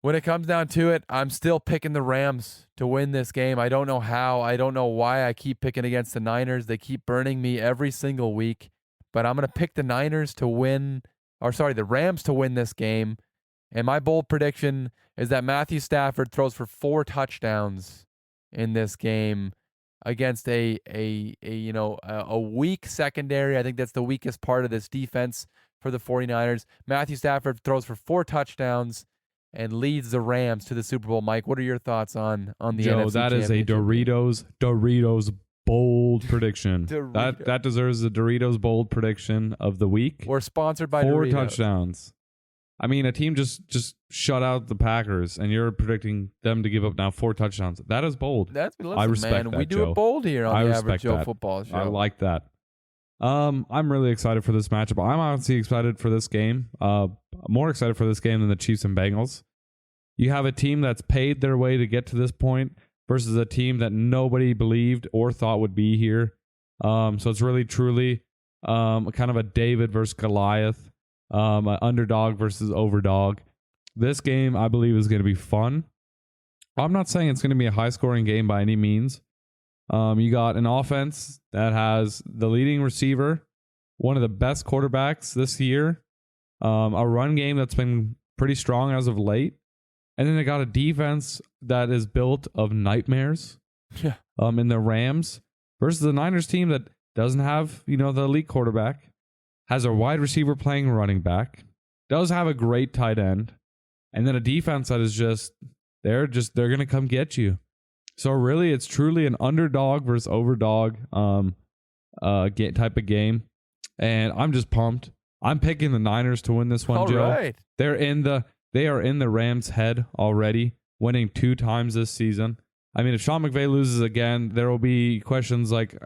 when it comes down to it, I'm still picking the Rams to win this game. I don't know how. I don't know why I keep picking against the Niners. They keep burning me every single week. But I'm going to pick the Rams to win this game. And my bold prediction is that Matthew Stafford throws for 4 touchdowns in this game against a weak secondary. I think that's the weakest part of this defense for the 49ers. Matthew Stafford throws for 4 touchdowns and leads the Rams to the Super Bowl. Mike, what are your thoughts on the Joe, NFC that is a Doritos bold prediction. That deserves the Doritos bold prediction of the week. We're sponsored by 4 Doritos. touchdowns. I mean, a team just shut out the Packers, and you're predicting them to give up now 4 touchdowns. That is bold. I respect that, we do Joe. it bold here on the Average Joe that. Football Show. I like that. I'm really excited for this matchup. I'm honestly excited for this game. More excited for this game than the Chiefs and Bengals. You have a team that's paid their way to get to this point versus a team that nobody believed or thought would be here. So it's really, truly kind of a David versus Goliath, an underdog versus overdog. This game, I believe, is going to be fun. I'm not saying it's going to be a high-scoring game by any means. You got an offense that has the leading receiver, one of the best quarterbacks this year, a run game that's been pretty strong as of late, and then they got a defense that is built of nightmares. Yeah. In the Rams versus the Niners team that doesn't have the elite quarterback, has a wide receiver playing running back, does have a great tight end, and then a defense that is they're going to come get you. So really, it's truly an underdog versus overdog type of game, and I'm just pumped. I'm picking the Niners to win this one, All Joe. right. They are in the Rams' head already, winning 2 times this season. I mean, if Sean McVay loses again, there will be questions like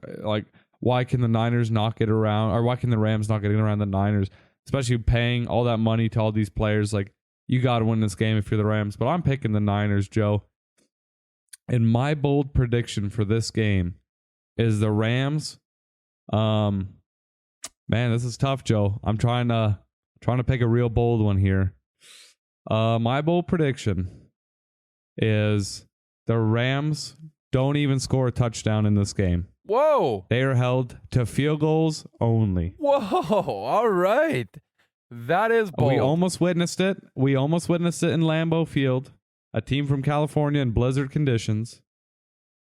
why can the Niners not get around, or why can the Rams not get around the Niners, especially paying all that money to all these players. Like, you got to win this game if you're the Rams. But I'm picking the Niners, Joe. And my bold prediction for this game is the Rams. Man, this is tough, Joe. I'm trying to pick a real bold one here. My bold prediction is the Rams don't even score a touchdown in this game. Whoa. They are held to field goals only. Whoa. All right. That is bold. We almost witnessed it. In Lambeau Field. A team from California in blizzard conditions.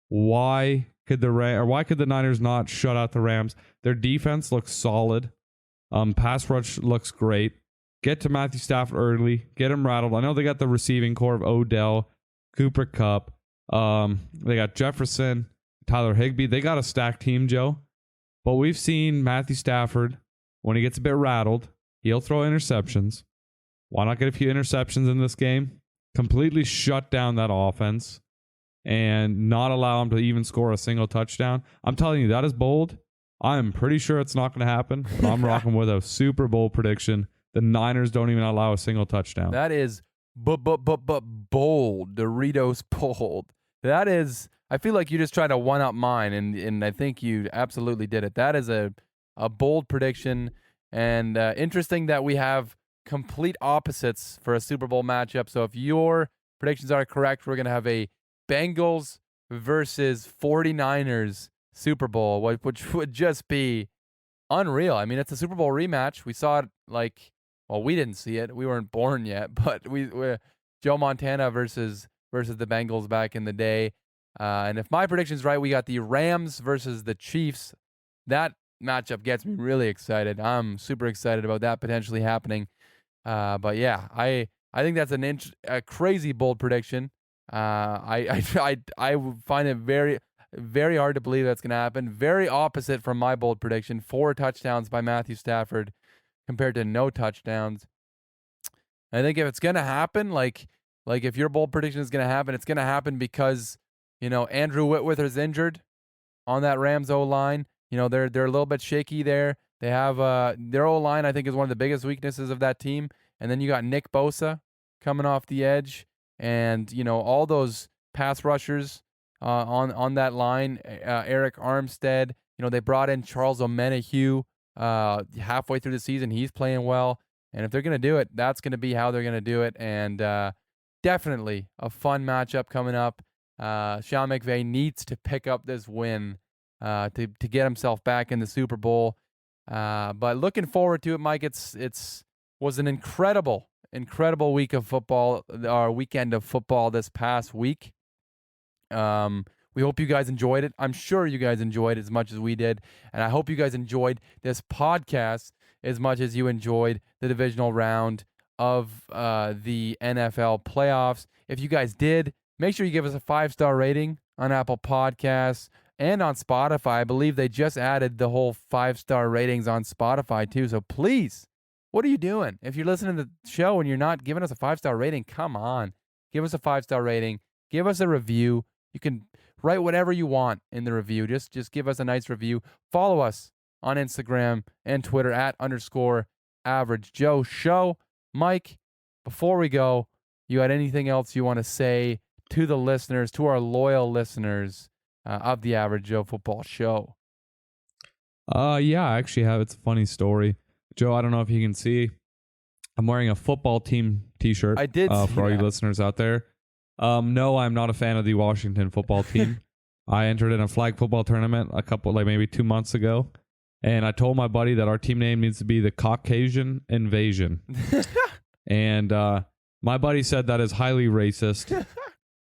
Why could the Niners not shut out the Rams? Their defense looks solid. Pass rush looks great. Get to Matthew Stafford early. Get him rattled. I know they got the receiving core of Odell, Cooper Kupp. They got Jefferson, Tyler Higbee. They got a stacked team, Joe. But we've seen Matthew Stafford, when he gets a bit rattled, he'll throw interceptions. Why not get a few interceptions in this game? Completely shut down that offense and not allow him to even score a single touchdown. I'm telling you, that is bold. I'm pretty sure it's not going to happen. But I'm rocking with a Super Bowl prediction. The Niners don't even allow a single touchdown. That is bold. Doritos bold. That is, I feel like you just tried to one-up mine, and I think you absolutely did it. That is a bold prediction, and interesting that we have complete opposites for a Super Bowl matchup. So if your predictions are correct, we're going to have a Bengals versus 49ers Super Bowl, which would just be unreal. I mean, it's a Super Bowl rematch. We saw it we didn't see it. We weren't born yet, but we're Joe Montana versus the Bengals back in the day. And if my prediction's right, we got the Rams versus the Chiefs. That matchup gets me really excited. I'm super excited about that potentially happening. But yeah, I think that's a crazy bold prediction. I find it very, very hard to believe that's going to happen. Very opposite from my bold prediction: 4 touchdowns by Matthew Stafford compared to no touchdowns. I think if it's going to happen, like if your bold prediction is going to happen, it's going to happen because Andrew Whitworth is injured on that Rams O line. They're a little bit shaky there. They have their O-line, I think, is one of the biggest weaknesses of that team. And then you got Nick Bosa coming off the edge, and all those pass rushers on that line. Eric Armstead. They brought in Charles Omenihu halfway through the season. He's playing well, and if they're going to do it, that's going to be how they're going to do it. And definitely a fun matchup coming up. Sean McVay needs to pick up this win to get himself back in the Super Bowl. But looking forward to it, Mike. It's was an incredible week of football, our weekend of football this past week. We hope you guys enjoyed it. I'm sure you guys enjoyed it as much as we did, and I hope you guys enjoyed this podcast as much as you enjoyed the divisional round of the NFL playoffs. If you guys did, make sure you give us a 5-star rating on Apple Podcasts and on Spotify. I believe they just added the whole 5-star ratings on Spotify too. So please, what are you doing? If you're listening to the show and you're not giving us a 5-star rating, come on. Give us a 5-star rating. Give us a review. You can write whatever you want in the review. Just give us a nice review. Follow us on Instagram and Twitter @_AverageJoeShow. Mike, before we go, you got anything else you want to say to the listeners, to our loyal listeners of the Average Joe Football Show? Yeah, I actually have. It's a funny story. Joe, I don't know if you can see. I'm wearing a football team t-shirt. I did see for all you listeners out there. No, I'm not a fan of the Washington football team. I entered in a flag football tournament maybe 2 months ago, and I told my buddy that our team name needs to be the Caucasian Invasion. And my buddy said that is highly racist.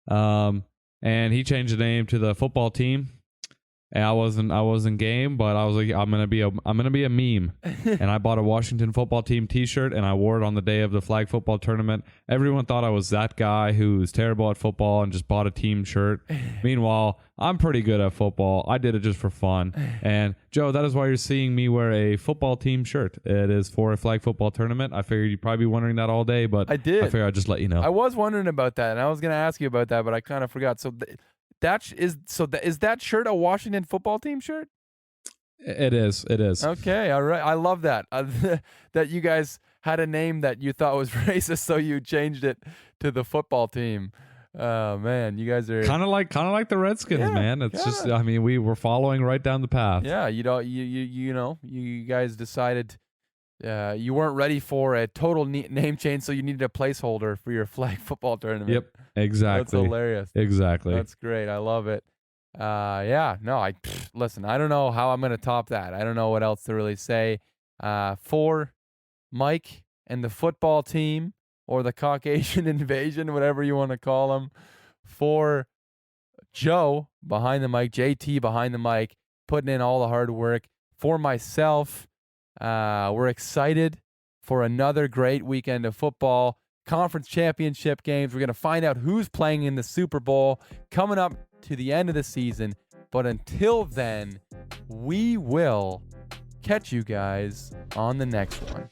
And he changed the name to the football team. And I wasn't game, but I was like, I'm gonna be a meme. And I bought a Washington football team T-shirt, and I wore it on the day of the flag football tournament. Everyone thought I was that guy who was terrible at football and just bought a team shirt. Meanwhile, I'm pretty good at football. I did it just for fun. And Joe, that is why you're seeing me wear a football team shirt. It is for a flag football tournament. I figured you'd probably be wondering that all day, but I did. I figured I'd just let you know. I was wondering about that, and I was going to ask you about that, but I kind of forgot. So is that shirt a Washington football team shirt? It is. Okay, all right. I love that. That you guys had a name that you thought was racist, so you changed it to the football team. Oh man, you guys are kind of like the Redskins, man. It's just, I mean, we were following right down the path. Yeah, you guys decided you weren't ready for a total name change, so you needed a placeholder for your flag football tournament. Yep, exactly. That's hilarious. Exactly. That's great. I love it. Listen, I don't know how I'm going to top that. I don't know what else to really say. For Mike and the football team, or the Caucasian Invasion, whatever you want to call them, for Joe behind the mic, JT behind the mic, putting in all the hard work. For myself, we're excited for another great weekend of football. Conference championship games. We're going to find out who's playing in the Super Bowl coming up to the end of the season. But until then, we will catch you guys on the next one.